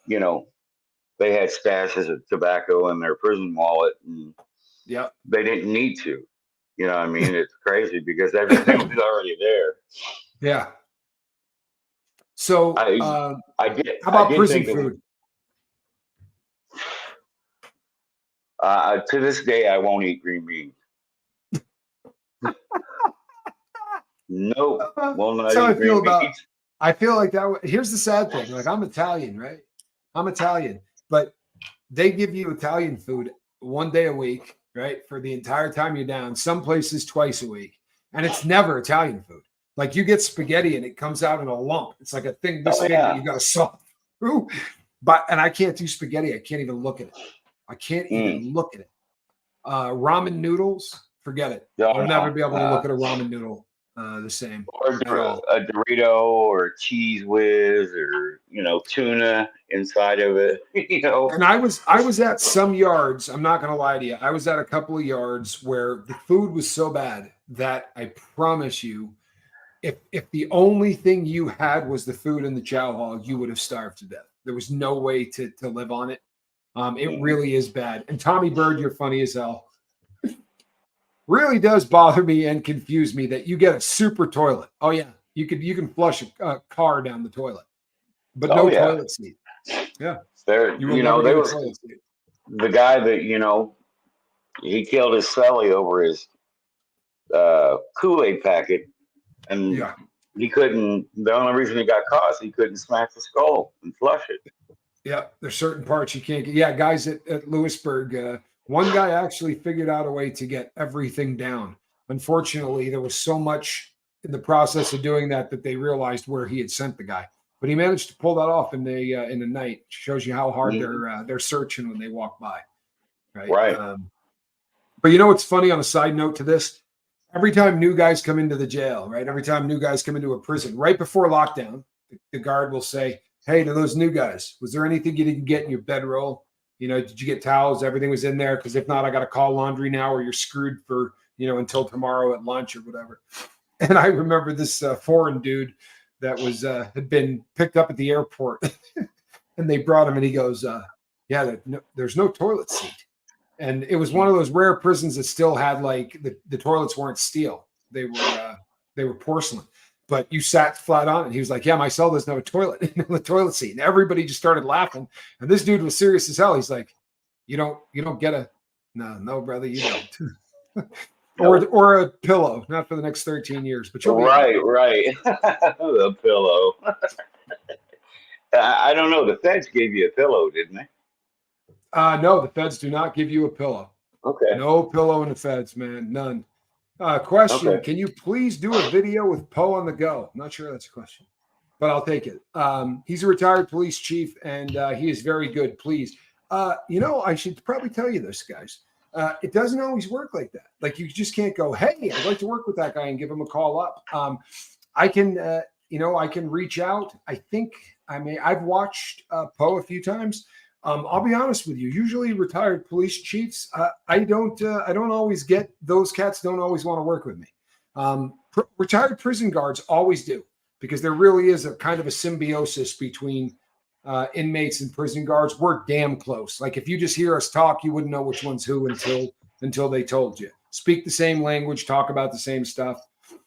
they had stashes of tobacco in their prison wallet, and they didn't need to. I mean, it's crazy because everything was already there. Yeah. So I did. How about I did prison think food? To this day, I won't eat green beans. Nope. Well, not That's how I feel about. beans. I feel like that. Here's the sad thing. Like, I'm Italian, right? I'm Italian, but they give you Italian food one day a week, right? For the entire time you're down. Some places twice a week, and it's never Italian food. Like, you get spaghetti and it comes out in a lump. It's like a thing this big that you got to saw through. And I can't do spaghetti. I can't even look at it. I can't even look at it. Ramen noodles, forget it. I'll never be able to look at a ramen noodle the same. Or a Dorito or a Cheese Whiz or tuna inside of it. And I was at some yards. I'm not going to lie to you. I was at a couple of yards where the food was so bad that I promise you, if the only thing you had was the food in the chow hall, you would have starved to death. There was no way to live on it. It really is bad. And Tommy Bird, you're funny as hell. Really does bother me and confuse me that you get a super toilet. Oh yeah, you can flush a car down the toilet, but no toilet seat. Yeah, there was the guy that he killed his cellie over his Kool-Aid packet, and he couldn't. The only reason he got caught is he couldn't smack the skull and flush it. Yeah, there's certain parts you can't get. Yeah, guys at Lewisburg. One guy actually figured out a way to get everything down. Unfortunately, there was so much in the process of doing that they realized where he had sent the guy. But he managed to pull that off in the night. Shows you how hard they're searching when they walk by, right? Right. But what's funny on a side note to this? Every time new guys come into the jail, right? Every time new guys come into a prison, right before lockdown, the guard will say, "Hey, to those new guys, was there anything you didn't get in your bedroll? Did you get towels? Everything was in there? Because if not, I got to call laundry now, or you're screwed for, until tomorrow at lunch or whatever." And I remember this foreign dude that was had been picked up at the airport, and they brought him, and he goes, there's no toilet seat. And it was one of those rare prisons that still had, like, the toilets weren't steel. They were porcelain. But you sat flat on it. He was like, "Yeah, my cell doesn't have a toilet, the toilet seat." And everybody just started laughing. And this dude was serious as hell. He's like, "You don't get a no, brother, you don't." or a pillow, not for the next 13 years. But you'll be right. The pillow. I don't know. The feds gave you a pillow, didn't they? No, the feds do not give you a pillow. Okay. No pillow in the feds, man. None. Question: Okay. Can you please do a video with Poe on the go? I'm not sure that's a question, but I'll take it. He's a retired police chief, and he is very good. Please, I should probably tell you this, guys. It doesn't always work like that. Like, you just can't go, "Hey, I'd like to work with that guy," and give him a call up. I can reach out. I think I've watched Poe a few times. I'll be honest with you. Usually, retired police chiefs, I don't always get those cats. Don't always want to work with me. Retired prison guards always do, because there really is a kind of a symbiosis between inmates and prison guards. We're damn close. Like, if you just hear us talk, you wouldn't know which one's who until they told you. Speak the same language, talk about the same stuff.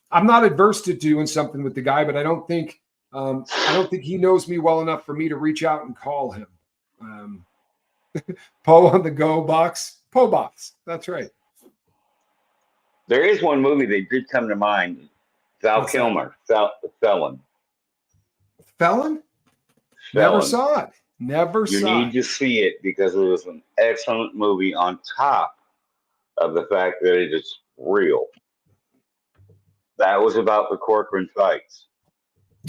I'm not adverse to doing something with the guy, but I don't think he knows me well enough for me to reach out and call him. Poe on the go box. Poe box. That's right. There is one movie that did come to mind. Val Kilmer, the Felon. Felon? Never Felon. saw it. Never You saw need it. to see it because it was an excellent movie on top of the fact that it is real. That was about the Corcoran fights.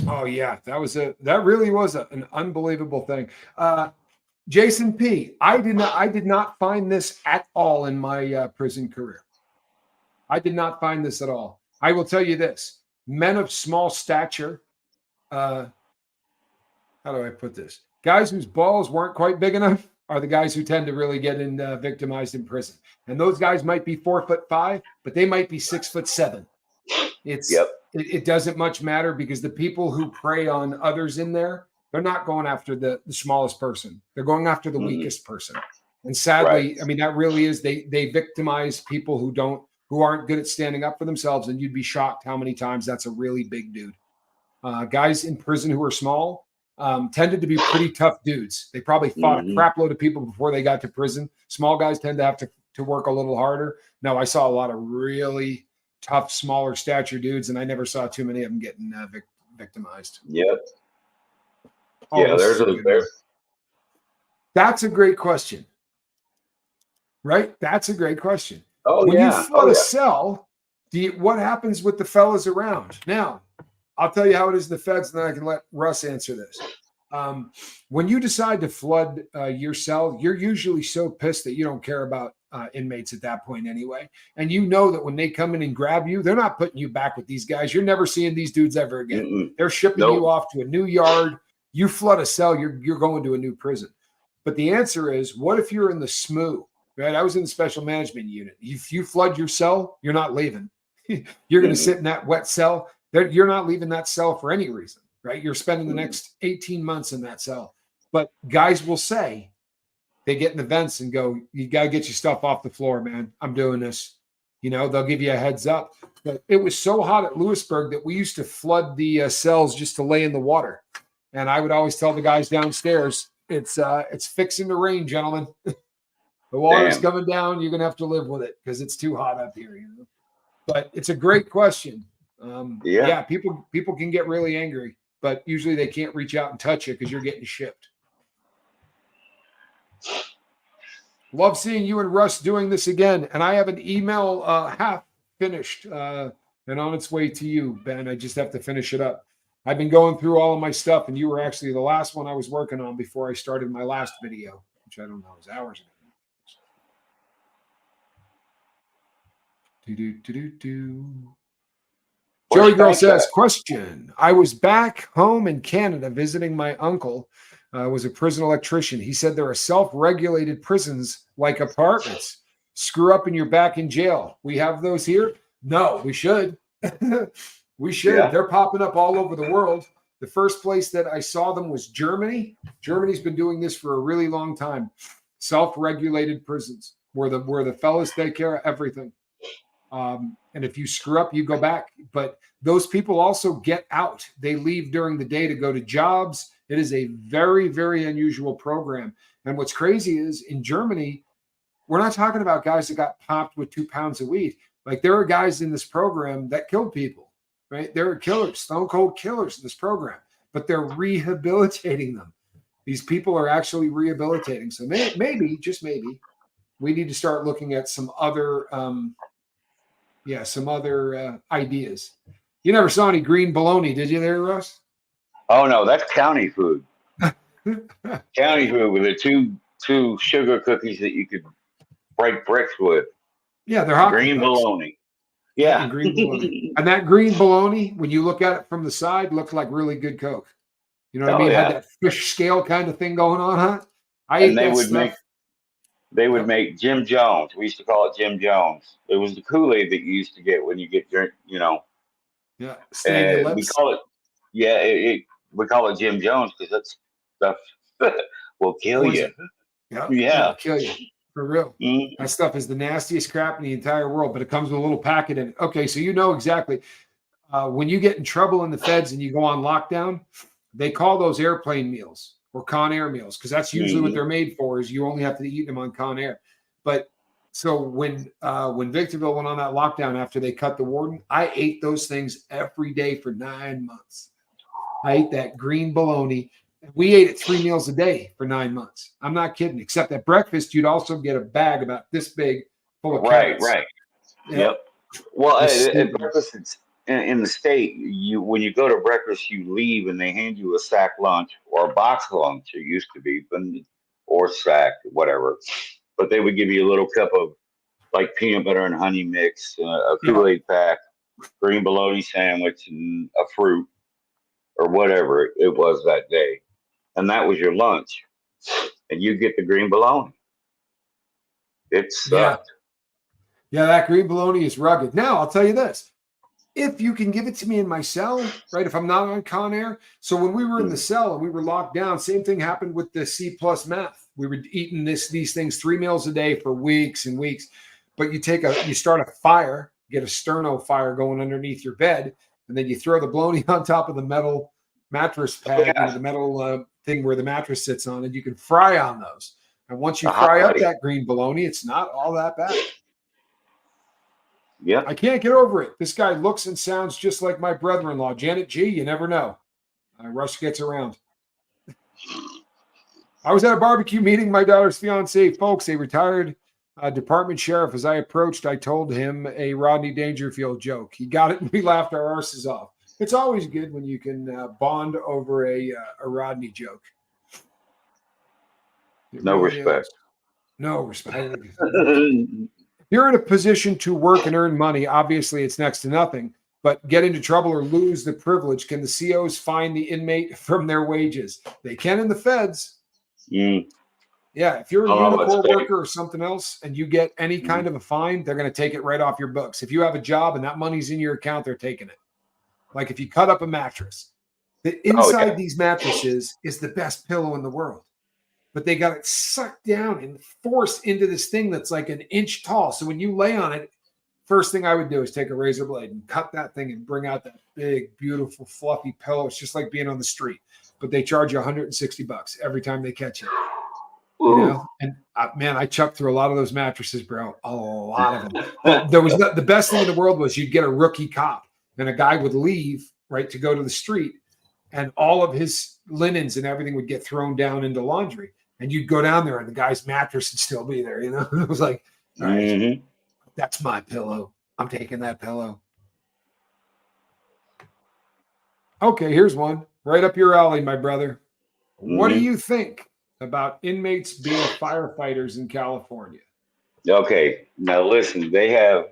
Oh yeah, that really was an unbelievable thing. Jason P. I did not find this at all in my prison career. I did not find this at all. I will tell you this: men of small stature. How do I put this? Guys whose balls weren't quite big enough are the guys who tend to really get victimized in prison. And those guys might be 4'5", but they might be 6'7". It doesn't much matter because the people who prey on others in there, they're not going after the smallest person. They're going after the weakest person. And sadly, Right. I mean, that really is they victimize people who aren't good at standing up for themselves. And you'd be shocked how many times that's a really big dude. Guys in prison who are small tended to be pretty tough dudes. They probably fought a crap load of people before they got to prison. Small guys tend to have to work a little harder. No, I saw a lot of really tough, smaller stature dudes, and I never saw too many of them getting victimized. Yep. Oh, yeah, that's a great question. Right? That's a great question. Oh, when yeah. you flood a cell, what happens with the fellas around? Now, I'll tell you how it is in the feds, and then I can let Russ answer this. When you decide to flood your cell, you're usually so pissed that you don't care about inmates at that point anyway. And you know that when they come in and grab you, they're not putting you back with these guys. You're never seeing these dudes ever again. They're shipping you off to a new yard. You flood a cell, you're going to a new prison. But the answer is, what if you're in the SMU? Right? I was in the special management unit. If you flood your cell, you're not leaving. You're going to sit in that wet cell. You're not leaving that cell for any reason, right? You're spending the next 18 months in that cell. But guys will say, they get in the vents and go, you got to get your stuff off the floor, man. I'm doing this. You know, they'll give you a heads up. But it was so hot at Lewisburg that we used to flood the cells just to lay in the water. And I would always tell the guys downstairs, it's fixing to rain, gentlemen. The water's coming down. You're going to have to live with it because it's too hot up here. You know? But it's a great question. Yeah, people can get really angry, but usually they can't reach out and touch you because you're getting shipped. Love seeing you and Russ doing this again. And I have an email half finished and on its way to you, Ben. I just have to finish it up. I've been going through all of my stuff, and you were actually the last one I was working on before I started my last video, which I don't know, is hours ago. Joey Girl says, question. I was back home in Canada visiting my uncle. Was a prison electrician. He said there are self-regulated prisons like apartments. Screw up and you're back in jail. We have those here? No, we should. We should. Yeah. They're popping up all over the world. The first place that I saw them was Germany. Germany's been doing this for a really long time. Self-regulated prisons where the fellas take care of everything. And if you screw up, you go back. But those people also get out. They leave during the day to go to jobs. It is a very, very unusual program. And what's crazy is in Germany, we're not talking about guys that got popped with 2 pounds of weed. Like there are guys in this program that killed people, right? There are killers, stone cold killers in this program, but they're rehabilitating them. These people are actually rehabilitating. So maybe, just maybe, we need to start looking at some other ideas. You never saw any green bologna, did you there, Russ? Oh, no, that's county food. County food with the two sugar cookies that you could break bricks with. Yeah, they're hot. Green bologna. Yeah. And green bologna. And that green bologna, when you look at it from the side, looked like really good Coke. You know what I mean? Yeah. Had that fish scale kind of thing going on, huh? They would make Jim Jones. We used to call it Jim Jones. It was the Kool-Aid that you used to get when you get drink, you know. Yeah. Stain your lips. We call it, we call it Jim Jones because that stuff will kill you. Yeah. It'll kill you. For real. Mm-hmm. That stuff is the nastiest crap in the entire world, but it comes with a little packet in it. Okay, so you know exactly. When you get in trouble in the feds and you go on lockdown, they call those airplane meals or Con Air meals because that's usually what they're made for is you only have to eat them on Con Air. But so when Victorville went on that lockdown after they cut the warden, I ate those things every day for 9 months. I ate that green bologna. We ate it 3 meals a day for 9 months. I'm not kidding. Except at breakfast, you'd also get a bag about this big full of carrots. Right. Yeah. Yep. Well, at Stupid. breakfast, it's in the state. When you go to breakfast, you leave and they hand you a sack lunch or a box lunch. It used to be, or sack, whatever. But they would give you a little cup of like peanut butter and honey mix, a Yeah. Kool-Aid pack, green bologna sandwich, and a fruit or whatever it was that day, and that was your lunch. And you get the green bologna. It Yeah. sucked. Yeah, that green bologna is rugged. Now, I'll tell you this. If you can give it to me in my cell, right? If I'm not on Con Air. So when we were in the cell and we were locked down, same thing happened with the C plus meth. We were eating these things 3 meals a day for weeks and weeks. But you start a fire, get a sterno fire going underneath your bed, and then you throw the bologna on top of the metal mattress pad, Yeah. the metal thing where the mattress sits on, and you can fry on those. And once you A hot fry up buddy. that green bologna, it's not all that bad. Yep. I can't get over it. This guy looks and sounds just like my brother-in-law, Janet G. You never know. Russ gets around. I was at a barbecue meeting, my daughter's fiance, folks, a retired department sheriff. As I approached, I told him a Rodney Dangerfield joke. He got it and we laughed our arses off. It's always good when you can bond over a Rodney joke. No respect. No respect. You're in a position to work and earn money. Obviously, it's next to nothing, but get into trouble or lose the privilege. Can the COs fine the inmate from their wages? They can in the feds. Mm. Yeah, if you're a Unicor worker or something else and you get any kind of a fine, they're going to take it right off your books. If you have a job and that money's in your account, they're taking it. Like if you cut up a mattress, the inside these mattresses is the best pillow in the world. But they got it sucked down and forced into this thing that's like an inch tall. So when you lay on it, first thing I would do is take a razor blade and cut that thing and bring out that big, beautiful, fluffy pillow. It's just like being on the street. But they charge you $160 every time they catch you. You know? And man, I chucked through a lot of those mattresses, bro. A lot of them. But the best thing in the world was you'd get a rookie cop and a guy would leave, right, to go to the street. And all of his linens and everything would get thrown down into laundry. And you'd go down there and the guy's mattress would still be there, you know? It was like, all right, that's my pillow. I'm taking that pillow. Okay, here's one. Right up your alley, my brother. What do you think about inmates being firefighters in California? Okay, now listen, they have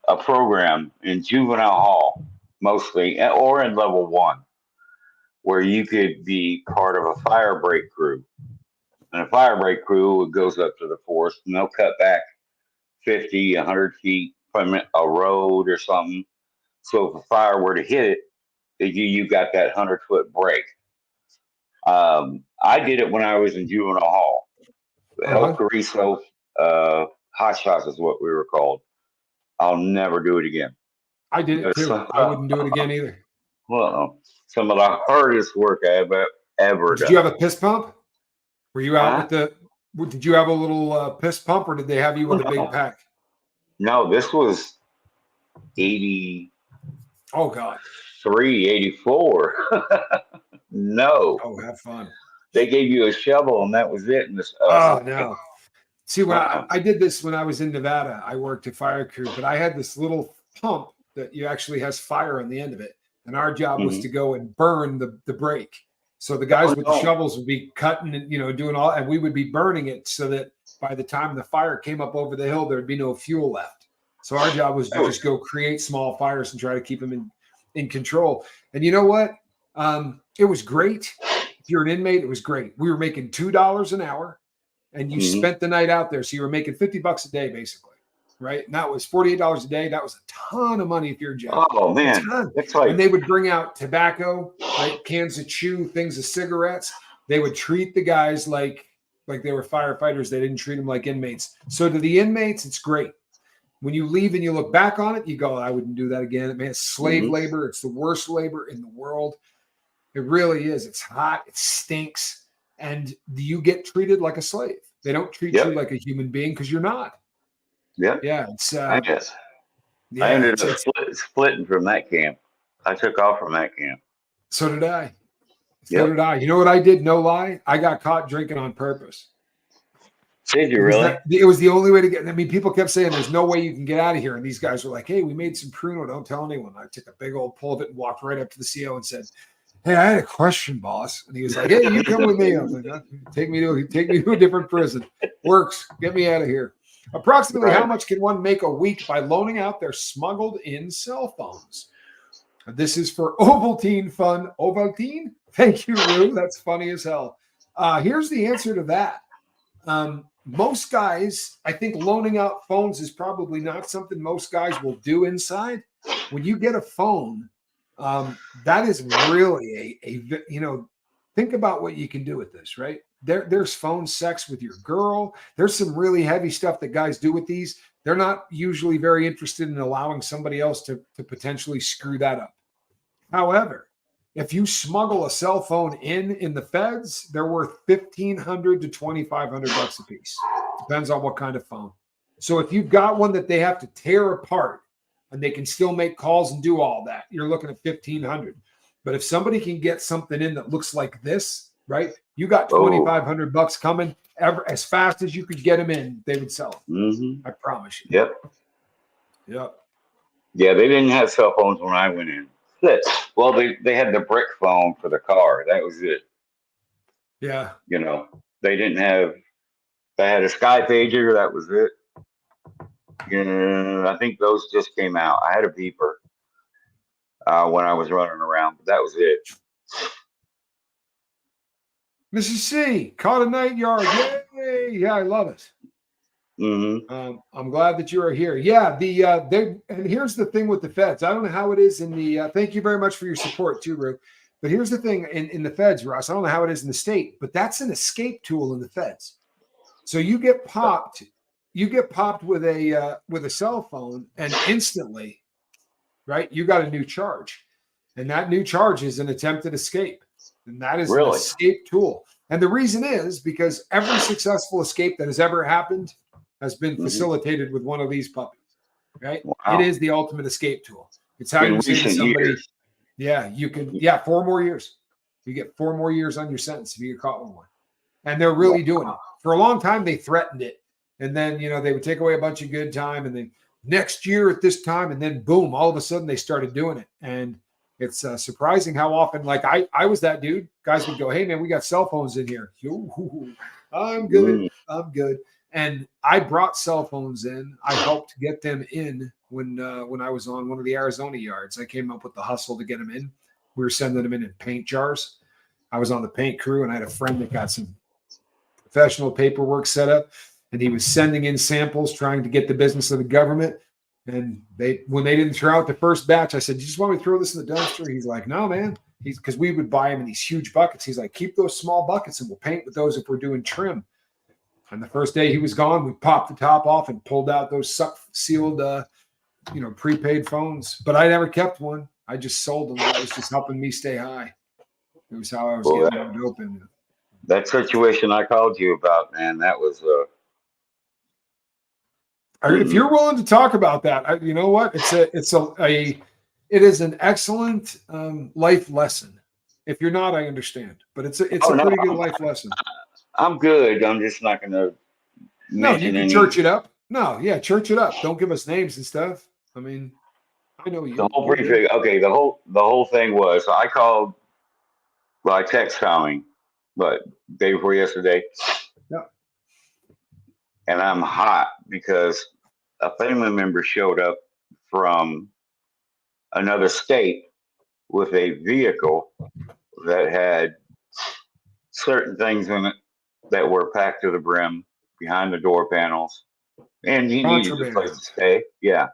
a program in juvenile hall, mostly, or in level 1, where you could be part of a fire break crew. And a fire break crew goes up to the forest and they'll cut back 50, 100 feet from a road or something. So if a fire were to hit it, you got that 100-foot break. I did it when I was in juvenile hall. El Carrizo, hot shots is what we were called. I'll never do it again. I did it too. I wouldn't do it again either. Well, some of the hardest work I have ever done. Did you have a piss pump? Were you out did you have a little piss pump or did they have you with a big pack? No, this was 80. Oh, God. 84. No. Oh, have fun. They gave you a shovel and that was it. And no. See, when I did this when I was in Nevada, I worked a fire crew, but I had this little pump that you actually has fire on the end of it. And our job was to go and burn the break. So the guys with the shovels would be cutting and, doing all, and we would be burning it so that by the time the fire came up over the hill, there'd be no fuel left. So our job was to just go create small fires and try to keep them in control. And you know what? It was great. If you're an inmate, it was great. We were making $2 an hour and you spent the night out there. So you were making $50 a day, basically. Right. And that was $48 a day. That was a ton of money if you're a judge. Oh, man. That's like, and they would bring out tobacco, right? Cans of chew, things of cigarettes. They would treat the guys like they were firefighters. They didn't treat them like inmates. So to the inmates, it's great. When you leave and you look back on it, you go, I wouldn't do that again. Man, it's slave labor. It's the worst labor in the world. It really is. It's hot. It stinks. And you get treated like a slave. They don't treat you like a human being because you're not. Yeah. It's, I ended up splitting from that camp. I took off from that camp. So did I. So did I. You know what I did? No lie. I got caught drinking on purpose. Did you really? It was the only way to get. I mean, people kept saying, "There's no way you can get out of here." And these guys were like, "Hey, we made some Pruno. Don't tell anyone." I took a big old pull of it and walked right up to the CO and said, "Hey, I had a question, boss." And he was like, "Hey, you come with me." I was like, "Take me to a different prison. Works. Get me out of here." Approximately how much can one make a week by loaning out their smuggled in cell phones? This is for Ovaltine Fun. Ovaltine? Thank you, Rue. That's funny as hell. Here's the answer to that. Most guys, I think loaning out phones is probably not something most guys will do inside. When you get a phone, that is really think about what you can do with this, right? There's phone sex with your girl. There's some really heavy stuff that guys do with these. They're not usually very interested in allowing somebody else to potentially screw that up. However, if you smuggle a cell phone in the feds, they're worth $1,500 to $2,500 a piece. Depends on what kind of phone. So if you've got one that they have to tear apart and they can still make calls and do all that, you're looking at $1,500. But if somebody can get something in that looks like this, right? You got $2,500 coming as fast as you could get them in, they would sell them. Mm-hmm. I promise you. Yep. Yeah, they didn't have cell phones when I went in. Well, they had the brick phone for the car. That was it. Yeah. You know, they didn't have. They had a Sky pager. That was it. I think those just came out. I had a beeper when I was running around, but that was it. Mrs. C caught a Nightyard. Yay! Yeah, I love it. Mm-hmm. I'm glad that you are here. Yeah, and here's the thing with the feds. I don't know how it is in the. Thank you very much for your support too, Ru. But here's the thing in the feds, Russ. I don't know how it is in the state, but that's an escape tool in the feds. So you get popped with a cell phone, and instantly, right? You got a new charge, and that new charge is an attempted escape, and that is an escape tool. And the reason is because every successful escape that has ever happened has been facilitated with one of these puppies, right? Wow. It is the ultimate escape tool. It's how you say to somebody, you can, 4 more years. You get 4 more years on your sentence if you get caught with one. And they're really doing it. For a long time, they threatened it. And then, they would take away a bunch of good time. And then next year at this time, and then boom, all of a sudden they started doing it. And it's surprising how often, like I was that dude. Guys would go, "Hey, man, we got cell phones in here." I'm good. I'm good. And I brought cell phones in. I helped get them in when I was on one of the Arizona yards. I came up with the hustle to get them in. We were sending them in paint jars. I was on the paint crew, and I had a friend that got some professional paperwork set up, and he was sending in samples, trying to get the business of the government. And when they didn't throw out the first batch, I said, "You just want me to throw this in the dumpster?" He's like, "No, man." Because we would buy him in these huge buckets. He's like, "Keep those small buckets, and we'll paint with those if we're doing trim." And the first day he was gone, we popped the top off and pulled out those sealed, prepaid phones. But I never kept one. I just sold them. That was just helping me stay high. It was how I was getting it open. That situation I called you about, man, that was. If you're willing to talk about that, you know what? It is an excellent life lesson. If you're not, I understand, but it's a pretty good life lesson. I'm good. I'm just not going to. No, you can church it up. No, church it up. Don't give us names and stuff. I mean, I know you. The whole briefing. Okay, the whole thing was I called. Well, I text calling, but day before yesterday. Yeah. And I'm hot because a family member showed up from another state with a vehicle that had certain things in it that were packed to the brim behind the door panels. And he needed a place to stay. Yeah.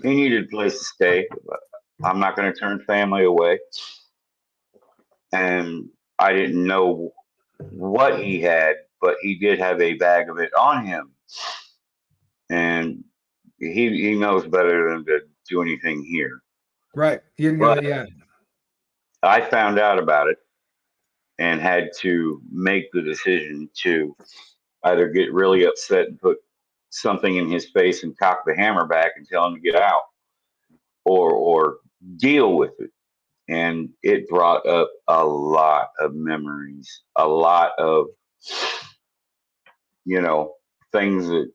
He needed a place to stay. But I'm not going to turn family away. And I didn't know what he had, but he did have a bag of it on him. And he knows better than to do anything here. Right. I found out about it and had to make the decision to either get really upset and put something in his face and cock the hammer back and tell him to get out, or deal with it. And it brought up a lot of memories, a lot of, you know, things that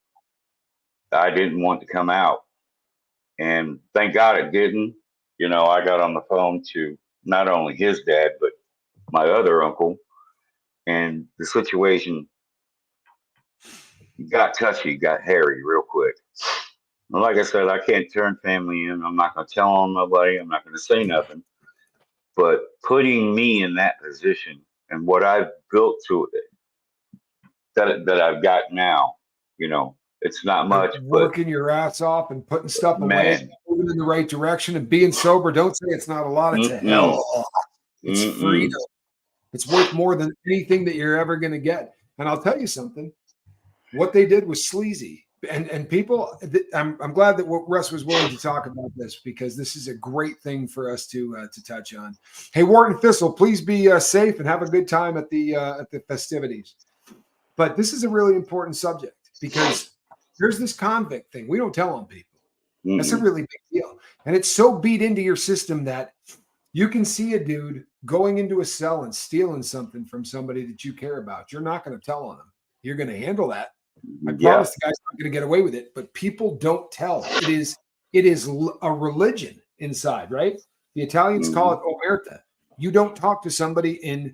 I didn't want to come out. And thank God it didn't. You know, I got on the phone to not only his dad, but my other uncle, and the situation got touchy, got hairy real quick. And like I said, I can't turn family in. I'm not going to tell on nobody. I'm not going to say nothing. But putting me in that position and what I've built to it, that I've got now, you know, it's not much, but Working your ass off and putting stuff away, man, moving in the right direction and being sober. Don't say it's not a lot. It's a hell of mm-mm, a lot. It's mm-mm. freedom. It's worth more than anything that you're ever going to get. And I'll tell you something. What they did was sleazy. And people, I'm glad that Russ was willing to talk about this, because this is a great thing for us to touch on. Hey, Wharton Thistle, please be safe and have a good time at the festivities. But this is a really important subject, because there's this convict thing. We don't tell on people. That's a really big deal. And it's so beat into your system that you can see a dude going into a cell and stealing something from somebody that you care about. You're not going to tell on them. You're going to handle that. I Yeah. promise the guy's not going to get away with it, but people don't tell. It is a religion inside, right? The Italians call it omerta. You don't talk to somebody in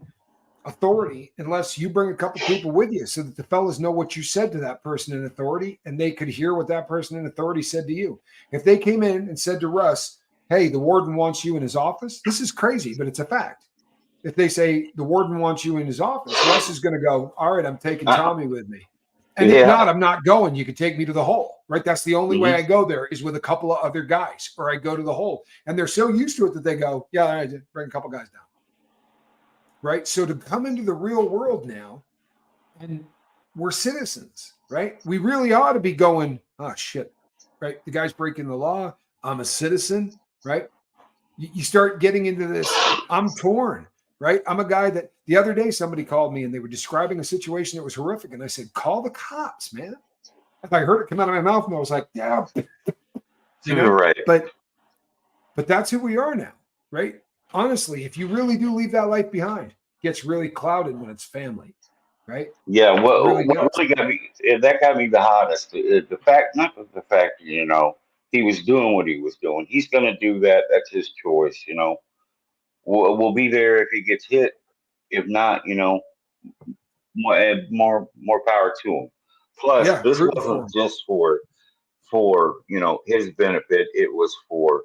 authority unless you bring a couple people with you, so that the fellas know what you said to that person in authority, and they could hear what that person in authority said to you. If they came in and said to Russ, hey, the warden wants you in his office, this is crazy, but it's a fact. If they say the warden wants you in his office, Russ is going to go, all right, I'm taking Tommy with me. And if not, I'm not going. You can take me to the hole, right? That's the only way I go there, is with a couple of other guys, or I go to the hole. And they're so used to it that they go, yeah, all right, bring a couple guys down. Right? So to come into the real world now, and we're citizens, right? We really ought to be going, oh, shit, right? The guy's breaking the law. I'm a citizen, right? You start getting into this, I'm torn, right? I'm a guy that the other day somebody called me and they were describing a situation that was horrific. And I said, call the cops, man. If I heard it come out of my mouth, and I was like, yeah, you know, right. But that's who we are now, right? Honestly, if you really do leave that life behind, it gets really clouded when it's family, right? Yeah, Really what really got me, that got me the hottest. The fact, not the fact, you know, he was doing what he was doing. He's going to do that. That's his choice, you know. We'll be there if he gets hit. If not, you know, more power to him. Plus, Yeah, this rooting for wasn't him. just you know, his benefit. It was for,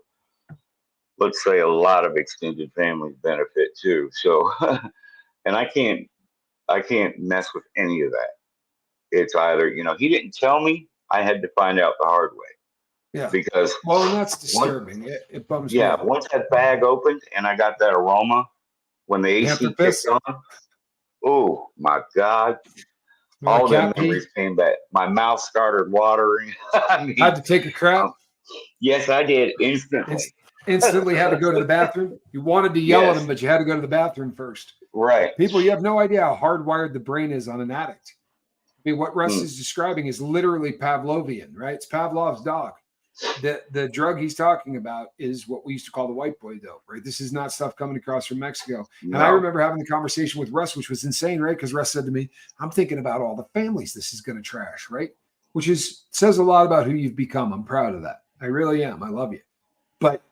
let's say, a lot of extended family benefit too. So, and I can't mess with any of that. It's either, you know, he didn't tell me, I had to find out the hard way. Yeah. Because Well, and that's once, disturbing. It bums me yeah, out. once that bag opened and I got that aroma when the Panther AC kicked piss, on, oh my God, all them cat pee. memories came back. My mouth started watering. I Had mean, to take a crap. yes, I did instantly. Instantly had to go to the bathroom. You wanted to yell at Yes, him, but you had to go to the bathroom first. right. People, you have no idea how hardwired the brain is on an addict. I mean, what Russ Hmm. is describing is literally Pavlovian, right? It's Pavlov's dog. The drug he's talking about is what we used to call the white boy dope, right? This is not stuff coming across from Mexico. And I No. remember having the conversation with Russ, which was insane, right? Because Russ said to me, I'm thinking about all the families this is going to trash, right? Which says a lot about who you've become. I'm proud of that. I really am. I love you. But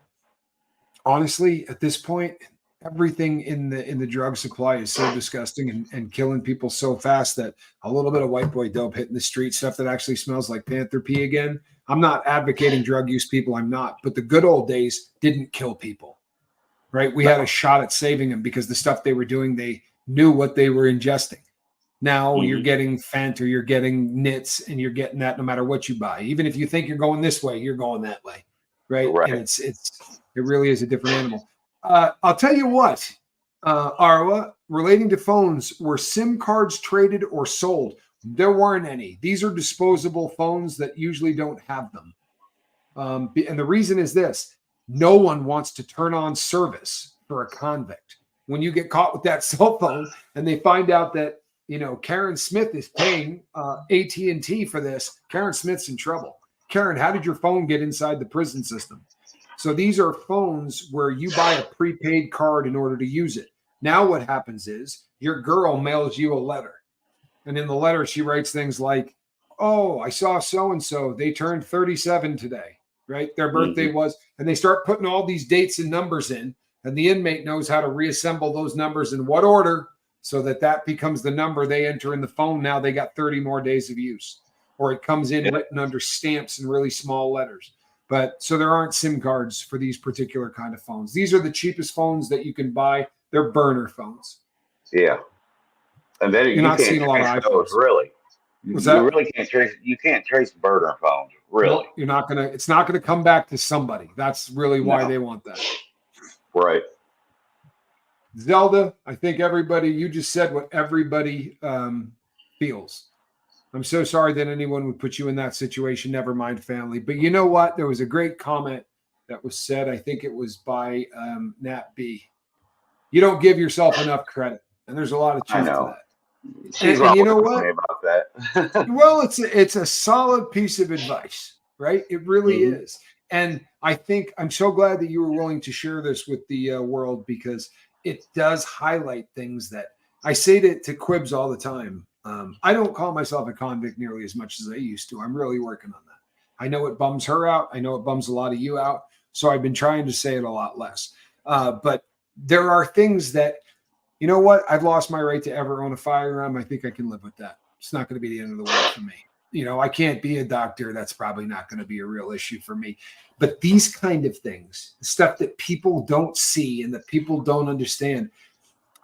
honestly, at this point, everything in the drug supply is so disgusting and killing people so fast that a little bit of white boy dope hitting the street, stuff that actually smells like panther pee again. I'm not advocating drug use, people. I'm not. But the good old days didn't kill people, right? We had a shot at saving them because the stuff they were doing, they knew what they were ingesting. Now you're getting Fent or you're getting Nits, and you're getting that no matter what you buy. Even if you think you're going this way, you're going that way, right? Right. And it really is a different animal. I'll tell you what, Arwa, relating to phones, were SIM cards traded or sold? There weren't any. These are disposable phones that usually don't have them. And the reason is this: no one wants to turn on service for a convict. When you get caught with that cell phone and they find out that, you know, Karen Smith is paying AT&T for this, Karen Smith's in trouble. Karen, how did your phone get inside the prison system? So these are phones where you buy a prepaid card in order to use it. Now what happens is your girl mails you a letter. And in the letter, she writes things like, oh, I saw so-and-so. They turned 37 today, right? Their birthday was, and they start putting all these dates and numbers in. And the inmate knows how to reassemble those numbers in what order so that that becomes the number they enter in the phone. Now they got 30 more days of use. Or it comes in written under stamps in really small letters. But so there aren't SIM cards for these particular kind of phones. These are the cheapest phones that you can buy. They're burner phones. Yeah. And then You're you not can't seeing a lot trace of those, iPhones. really. What's You that? really can't trace. You can't trace burner phones, really. No, you're not gonna. It's not gonna come back to somebody. That's really why they want that. Right. Zelda, I think everybody. You just said what everybody feels. I'm so sorry that anyone would put you in that situation. Never mind family. But you know what? There was a great comment that was said. I think it was by Nat B. You don't give yourself enough credit, and there's a lot of truth to that. She's And you always know telling what? me about that. Well, it's a solid piece of advice, right? It really is. And I think I'm so glad that you were willing to share this with the world, because it does highlight things that I say to Quibs all the time. I don't call myself a convict nearly as much as I used to. I'm really working on that. I know it bums her out. I know it bums a lot of you out. So I've been trying to say it a lot less. But there are things that, you know what? I've lost my right to ever own a firearm. I think I can live with that. It's not going to be the end of the world for me. You know, I can't be a doctor. That's probably not going to be a real issue for me. But these kind of things, the stuff that people don't see and that people don't understand.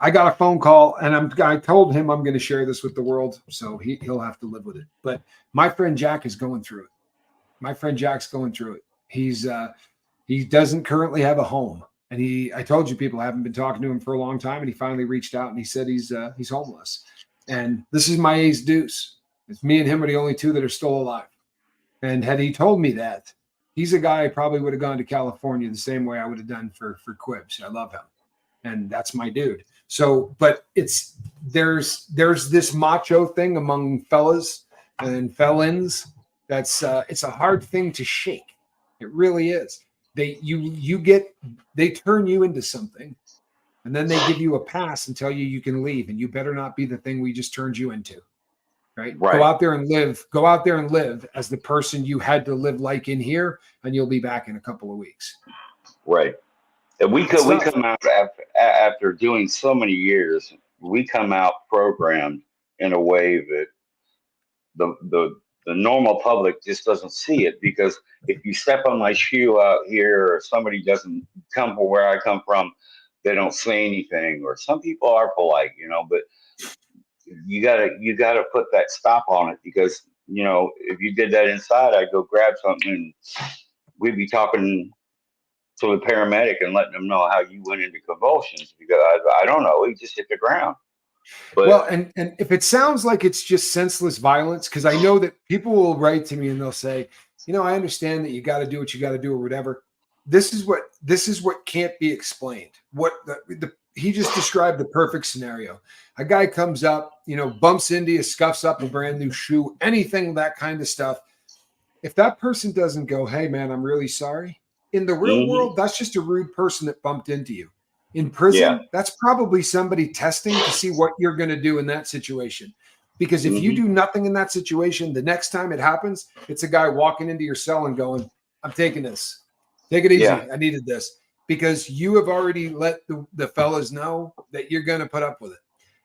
I got a phone call, and I told him I'm going to share this with the world, so he'll have to live with it. But my friend Jack is going through it. My friend Jack's going through it. He doesn't currently have a home. And I told you, people haven't been talking to him for a long time, and he finally reached out and he said he's homeless. And this is my ace deuce. It's me and him are the only two that are still alive. And had he told me that, he's a guy I probably would have gone to California the same way I would have done for Quibs. I love him, and that's my dude. So, but there's this macho thing among fellas and felons. It's a hard thing to shake. It really is. They turn you into something, and then they give you a pass and tell you can leave, and you better not be the thing we just turned you into. Right? Go out there and live as the person you had to live like in here, and you'll be back in a couple of weeks. Right. And we come out after doing so many years, we come out programmed in a way that the normal public just doesn't see it, because if you step on my shoe out here, or somebody doesn't come from where I come from, they don't say anything, or some people are polite, but you gotta put that stop on it, because if you did that inside, I'd go grab something and we'd be talking to the paramedic and letting them know how you went into convulsions, because I don't know, he just hit the ground. But, well, and if it sounds like it's just senseless violence, because I know that people will write to me and they'll say, I understand that you got to do what you got to do or whatever. This is what can't be explained. What he just described the perfect scenario. A guy comes up, bumps into you, scuffs up a brand new shoe, anything, that kind of stuff. If that person doesn't go, hey man, I'm really sorry. In the real world, that's just a rude person that bumped into you. In prison, that's probably somebody testing to see what you're going to do in that situation. Because if you do nothing in that situation, the next time it happens, it's a guy walking into your cell and going, I'm taking this. Take it easy. Yeah. I needed this. Because you have already let the fellas know that you're going to put up with it.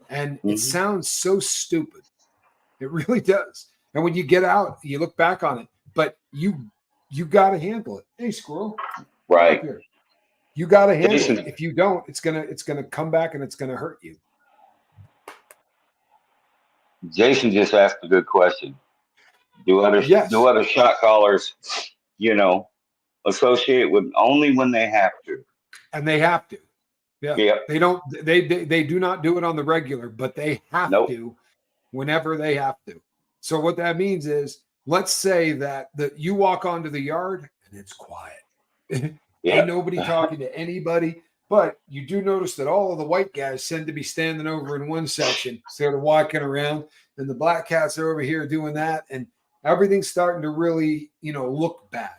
And it sounds so stupid. It really does. And when you get out, you look back on it, but you got to handle it. Hey, squirrel. Right. You got to handle it. If you don't, it's gonna come back and it's gonna hurt you. Jason just asked a good question. Do other shot callers, associate with only when they have to? And they have to. Yeah. Yep. They don't. They do not do it on the regular, but they have to whenever they have to. So what that means is, let's say that you walk onto the yard and it's quiet. Ain't nobody talking to anybody, but you do notice that all of the white guys tend to be standing over in one section, sort of walking around, and the black cats are over here doing that, and everything's starting to really, look bad.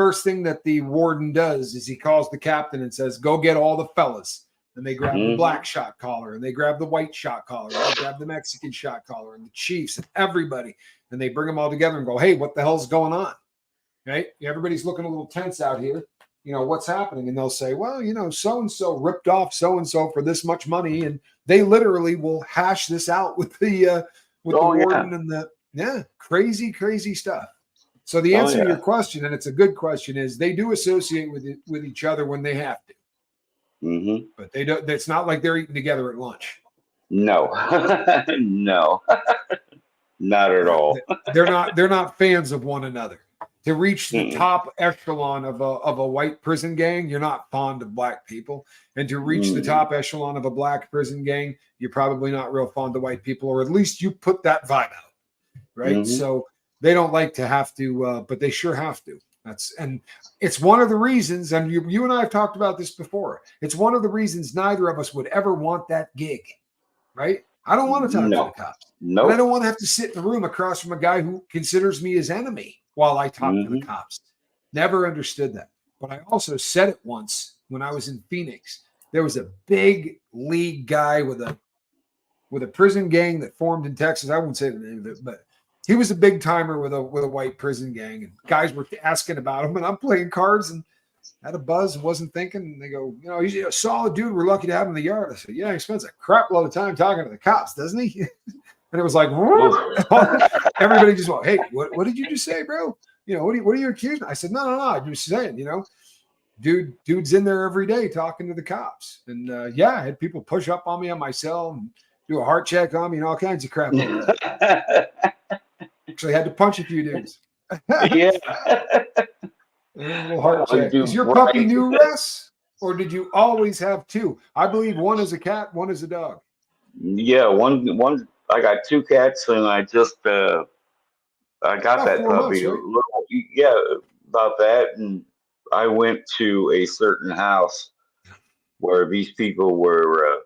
first thing that the warden does is he calls the captain and says, go get all the fellas. And they grab the black shot caller, and they grab the white shot caller, and they grab the Mexican shot caller, and the chiefs, and everybody. And they bring them all together and go, hey, what the hell's going on? Right? Everybody's looking a little tense out here. What's happening? And they'll say, well, so-and-so ripped off so-and-so for this much money. And they literally will hash this out with the warden and crazy, crazy stuff. So the answer to your question, and it's a good question, is they do associate with each other when they have to. Mm-hmm. But they don't. It's not like they're eating together at lunch. No, no, not at all. They're not fans of one another. To reach the top echelon of a white prison gang, you're not fond of black people. And to reach the top echelon of a black prison gang, you're probably not real fond of white people, or at least you put that vibe out, right? So they don't like to have to, but they sure have to. And it's one of the reasons, and you and I have talked about this before. It's one of the reasons neither of us would ever want that gig, right? I don't want to talk to the cops. No, and I don't want to have to sit in a room across from a guy who considers me his enemy while I talk to the cops. Never understood that. But I also said it once when I was in Phoenix. There was a big league guy with a prison gang that formed in Texas. I won't say the name of it, but he was a big timer with a white prison gang, and guys were asking about him, and I'm playing cards and had a buzz and wasn't thinking. And they go, he's a solid dude. We're lucky to have him in the yard. I said, yeah, he spends a crap load of time talking to the cops, doesn't he? And it was like, everybody just went, hey, what did you just say, bro? What are you accusing? I said, no. I'm just saying, dude's in there every day talking to the cops. And I had people push up on me on my cell and do a heart check on me and all kinds of crap. Actually had to punch a few dudes. Yeah. A little heart check. Is your puppy new, Russ? Or did you always have two? I believe one is a cat, one is a dog. Yeah, one. I got two cats, and I just I got that puppy. Months, right? About that. And I went to a certain house where these people were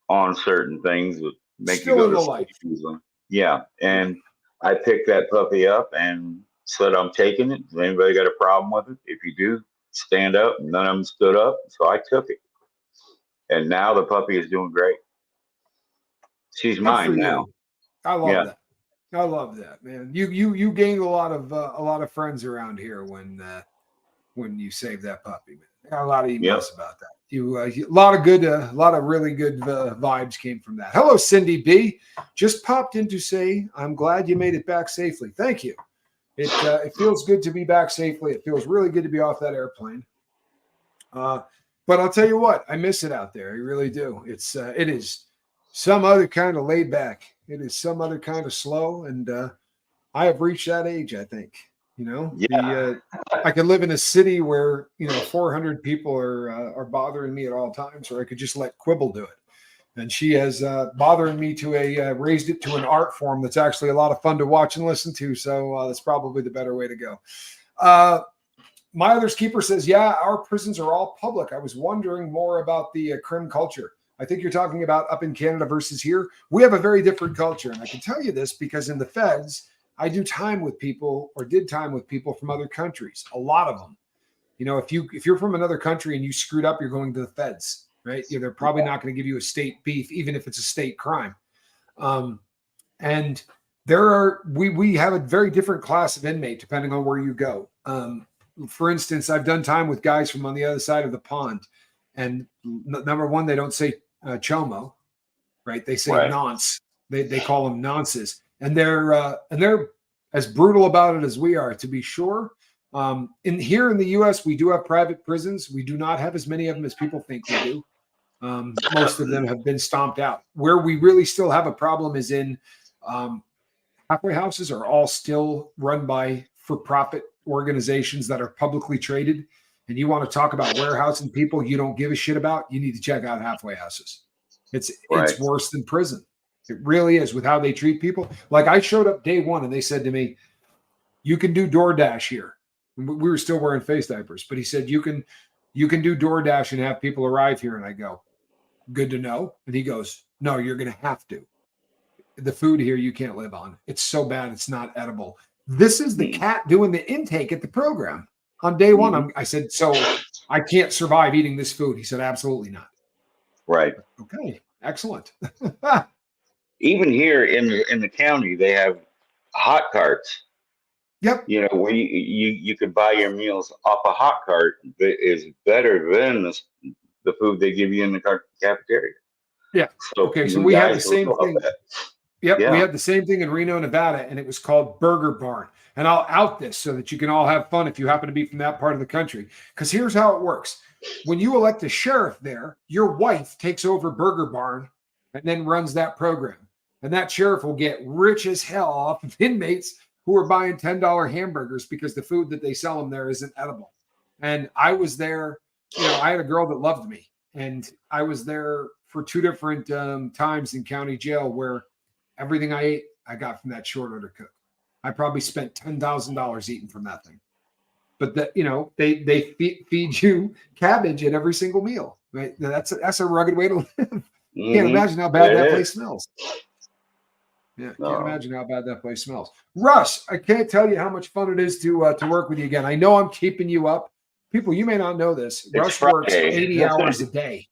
on certain things that make Still you in go the to life. sleep. Yeah, and I picked that puppy up and said, I'm taking it. Has anybody got a problem with it? If you do, stand up. None of them stood up, so I took it. And now the puppy is doing great. She's mine now. I love that. I love that, man. You gained a lot of friends around here when you saved that puppy, man. I got a lot of emails about that. A lot of really good vibes came from that. Hello, Cindy B. Just popped in to say I'm glad you made it back safely. Thank you. It feels good to be back safely. It feels really good to be off that airplane. But I'll tell you what, I miss it out there. I really do. It is some other kind of laid back. It is some other kind of slow, and I have reached that age, I think. I could live in a city where 400 people are bothering me at all times, or I could just let Quibble do it. And she has bothering me to raised it to an art form that's actually a lot of fun to watch and listen to. So that's probably the better way to go. My Other's Keeper says, yeah, our prisons are all public. I was wondering more about the crim culture. I think you're talking about up in Canada versus here. We have a very different culture. And I can tell you this because in the feds, I did time with people from other countries. A lot of them. If you're from another country and you screwed up, you're going to the feds, right? They're probably not going to give you a state beef, even if it's a state crime. And we have a very different class of inmate depending on where you go. For instance, I've done time with guys from on the other side of the pond, and number one, they don't say chomo, right? They say nonce. They call them nonces. And they're as brutal about it as we are, to be sure. Here in the U.S., we do have private prisons. We do not have as many of them as people think we do. Most of them have been stomped out. Where we really still have a problem is in halfway houses are all still run by for-profit organizations that are publicly traded. And you want to talk about warehousing people you don't give a shit about, you need to check out halfway houses. It's worse than prison. It really is with how they treat people. Like I showed up day one and they said to me, you can do DoorDash here. We were still wearing face diapers, but he said, you can do DoorDash and have people arrive here. And I go, good to know. And he goes, no, you're going to have to. The food here, you can't live on. It's so bad. It's not edible. This is the cat doing the intake at the program. On day one, I said, so I can't survive eating this food. He said, absolutely not. Right. Okay, excellent. Even here in the county, they have hot carts. Yep. You know, where you could buy your meals off a hot cart that is better than the food they give you in the cafeteria. Yeah. So Okay, so you we had the guys same love thing. that. Yep, we Yeah. had the same thing in Reno, Nevada, and it was called Burger Barn. And I'll out this so that you can all have fun if you happen to be from that part of the country. Because here's how it works. When you elect a sheriff there, your wife takes over Burger Barn and then runs that program. And that sheriff will get rich as hell off of inmates who are buying $10 hamburgers because the food that they sell them there isn't edible. And I was there, I had a girl that loved me. And I was there for two different times in county jail where everything I ate, I got from that short order cook. I probably spent $10,000 eating from that thing. But they feed you cabbage at every single meal. Right? That's a rugged way to live. Can't imagine how bad that place smells. Yeah, can't imagine how bad that place smells. Russ, I can't tell you how much fun it is to work with you again. I know I'm keeping you up. People, you may not know this. Russ works 80 hours a day.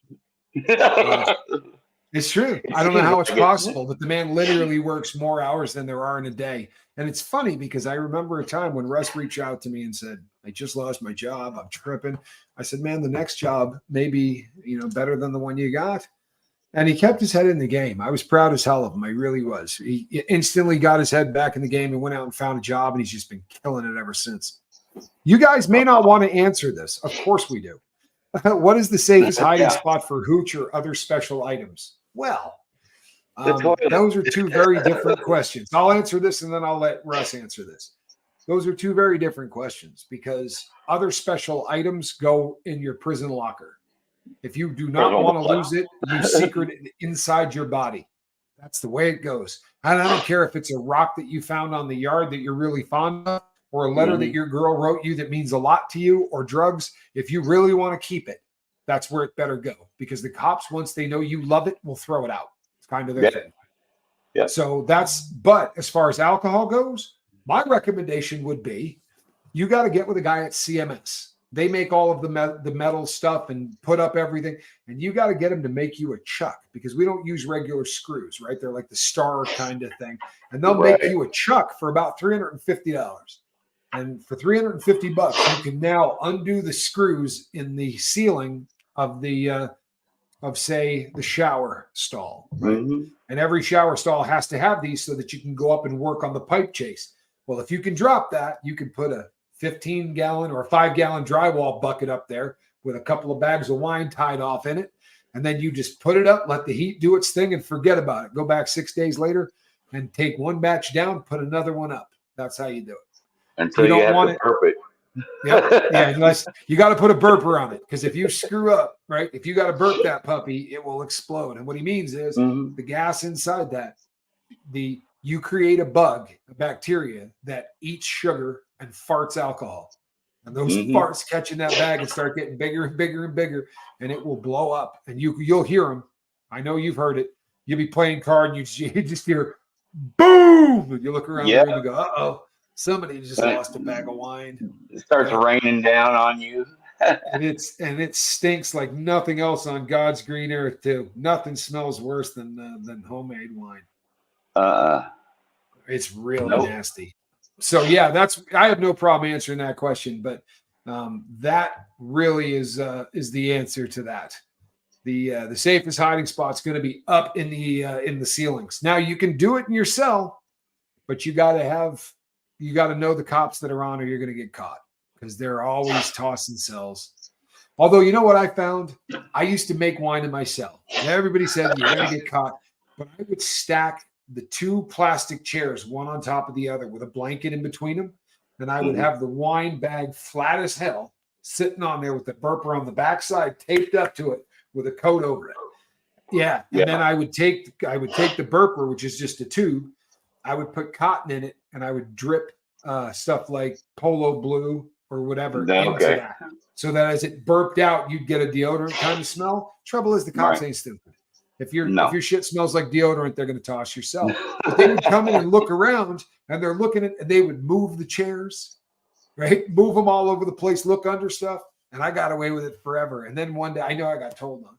It's true. I don't know how it's possible, but the man literally works more hours than there are in a day. And it's funny because I remember a time when Russ reached out to me and said, I just lost my job. I'm tripping. I said, man, the next job may be, better than the one you got. And he kept his head in the game. I was proud as hell of him. I really was. He instantly got his head back in the game and went out and found a job, and he's just been killing it ever since. You guys may not want to answer this. Of course we do. What is the safest hiding spot for hooch or other special items? Well, those are two very different questions. I'll answer this and then I'll let Russ answer this. Those are two very different questions because other special items go in your prison locker. If you do not want to lose it, you secret it inside your body. That's the way it goes. And I don't care if it's a rock that you found on the yard that you're really fond of, or a letter that your girl wrote you that means a lot to you, or drugs. If you really want to keep it, that's where it better go. Because the cops, once they know you love it, will throw it out. It's kind of their thing. Yeah. So but as far as alcohol goes, my recommendation would be you got to get with a guy at CMS. They make all of the metal stuff and put up everything. And you got to get them to make you a chuck because we don't use regular screws, right? They're like the star kind of thing. And they'll make you a chuck for about $350. And for $350, you can now undo the screws in the ceiling of say the shower stall, right? And every shower stall has to have these so that you can go up and work on the pipe chase. Well, if you can drop that, you can put a 15-gallon or a 5-gallon drywall bucket up there with a couple of bags of wine tied off in it. And then you just put it up, let the heat do its thing and forget about it. Go back 6 days later and take one batch down, put another one up. That's how you do it. Until you have to burp it. Yeah, unless you got to put a burper on it. Because if you screw up, right, if you got to burp that puppy, it will explode. And what he means is the gas inside that, you create a bug, a bacteria that eats sugar and farts alcohol. And those farts catch in that bag and start getting bigger and bigger and bigger, and it will blow up. And you'll hear them. I know you've heard it. You'll be playing card and you just hear boom. And you look around the room and go, uh-oh. Somebody just lost a bag of wine. It starts raining down on you. and it stinks like nothing else on God's green earth too. Nothing smells worse than homemade wine. It's really nasty. So yeah, I have no problem answering that question, but that really is the answer to that. The safest hiding spot is going to be up in the ceilings. Now you can do it in your cell, but you got to know the cops that are on, or you're going to get caught because they're always tossing cells. Although, you know what I found? I used to make wine in my cell. And everybody said you're going to get caught, but I would stack the two plastic chairs, one on top of the other with a blanket in between them. And I would have the wine bag flat as hell sitting on there with the burper on the backside taped up to it with a coat over it. Yeah. And then I would take the burper, which is just a tube. I would put cotton in it and I would drip stuff like Polo Blue or whatever into that. So that as it burped out, you'd get a deodorant kind of smell. Trouble is the cops ain't stupid. If your shit smells like deodorant, they're going to toss your cell. But they would come in and look around and they're looking at, and they would move the chairs. right? Move them all over the place, look under stuff. And I got away with it forever. And then one day, I know I got told on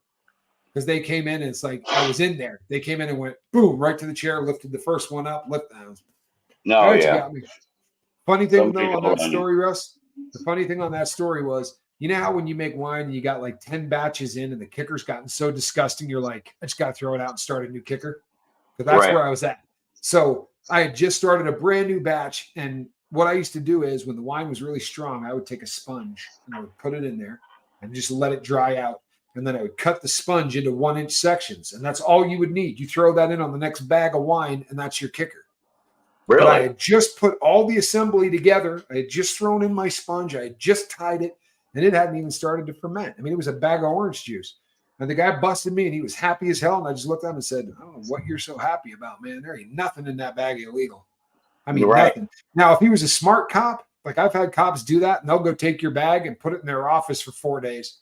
because they came in and it's like I was in there. They came in and went boom right to the chair, lifted the first one up, lifted down. No, You yeah. got me. Funny thing Somebody though on told that on story, Russ. The funny thing on that story was, you know how when you make wine and you got like 10 batches in and the kicker's gotten so disgusting, you're like, I just got to throw it out and start a new kicker. Because that's Right. where I was at. So I had just started a brand new batch. And what I used to do is when the wine was really strong, I would take a sponge and I would put it in there and just let it dry out. And then I would cut the sponge into 1-inch sections. And that's all you would need. You throw that in on the next bag of wine and that's your kicker. Really? But I had just put all the assembly together. I had just thrown in my sponge. I had just tied it, and it hadn't even started to ferment. I mean, it was a bag of orange juice. And the guy busted me, and he was happy as hell. And I just looked at him and said, I don't know what you're so happy about, man. There ain't nothing in that bag illegal. I mean, Right. nothing. Now, if he was a smart cop, like I've had cops do that, and they'll go take your bag and put it in their office for 4 days.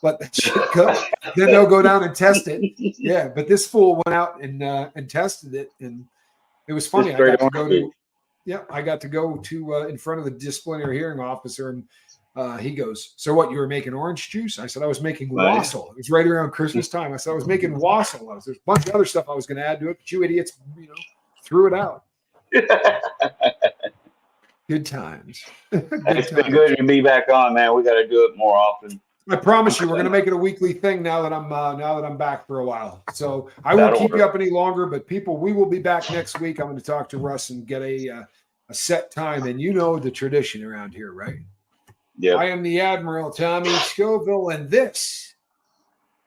Let that shit go. Then they'll go down and test it. Yeah, but this fool went out and tested it, and it was funny. I got to go to in front of the disciplinary hearing officer, and he goes, "So what? You were making orange juice?" I said, "I was making wassail." It was right around Christmas time. I said, "I was making wassail." There's a bunch of other stuff I was going to add to it, but you idiots, threw it out. Good times. It's been good to be back on, man. We got to do it more often. I promise you, we're going to make it a weekly thing now that I'm back for a while. So I won't keep you up any longer, but people, we will be back next week. I'm going to talk to Russ and get a set time. And you know the tradition around here, right? Yeah. I am the Admiral Tommy Scoville, and this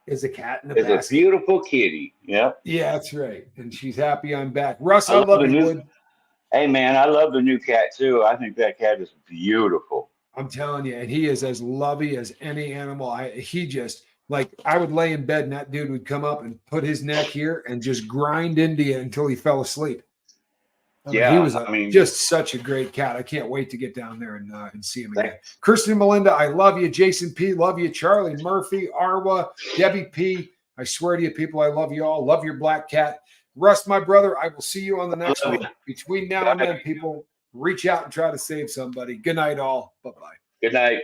is a cat in the basket. It's a beautiful kitty. Yeah. Yeah, that's right. And she's happy I'm back. Russ, I love you, Wood. Hey, man, I love the new cat, too. I think that cat is beautiful. I'm telling you, and he is as lovey as any animal. He just, like, I would lay in bed and that dude would come up and put his neck here and just grind into you until he fell asleep. He was just such a great cat. I can't wait to get down there and see him again. Kristen and Melinda, I love you. Jason P, love you. Charlie Murphy, Arwa, Debbie P, I swear to you, people, I love you all. Love your black cat. Russ, my brother, I will see you on the next one. Between now and then, people, reach out and try to save somebody. Good night, all. Bye-bye. Good night.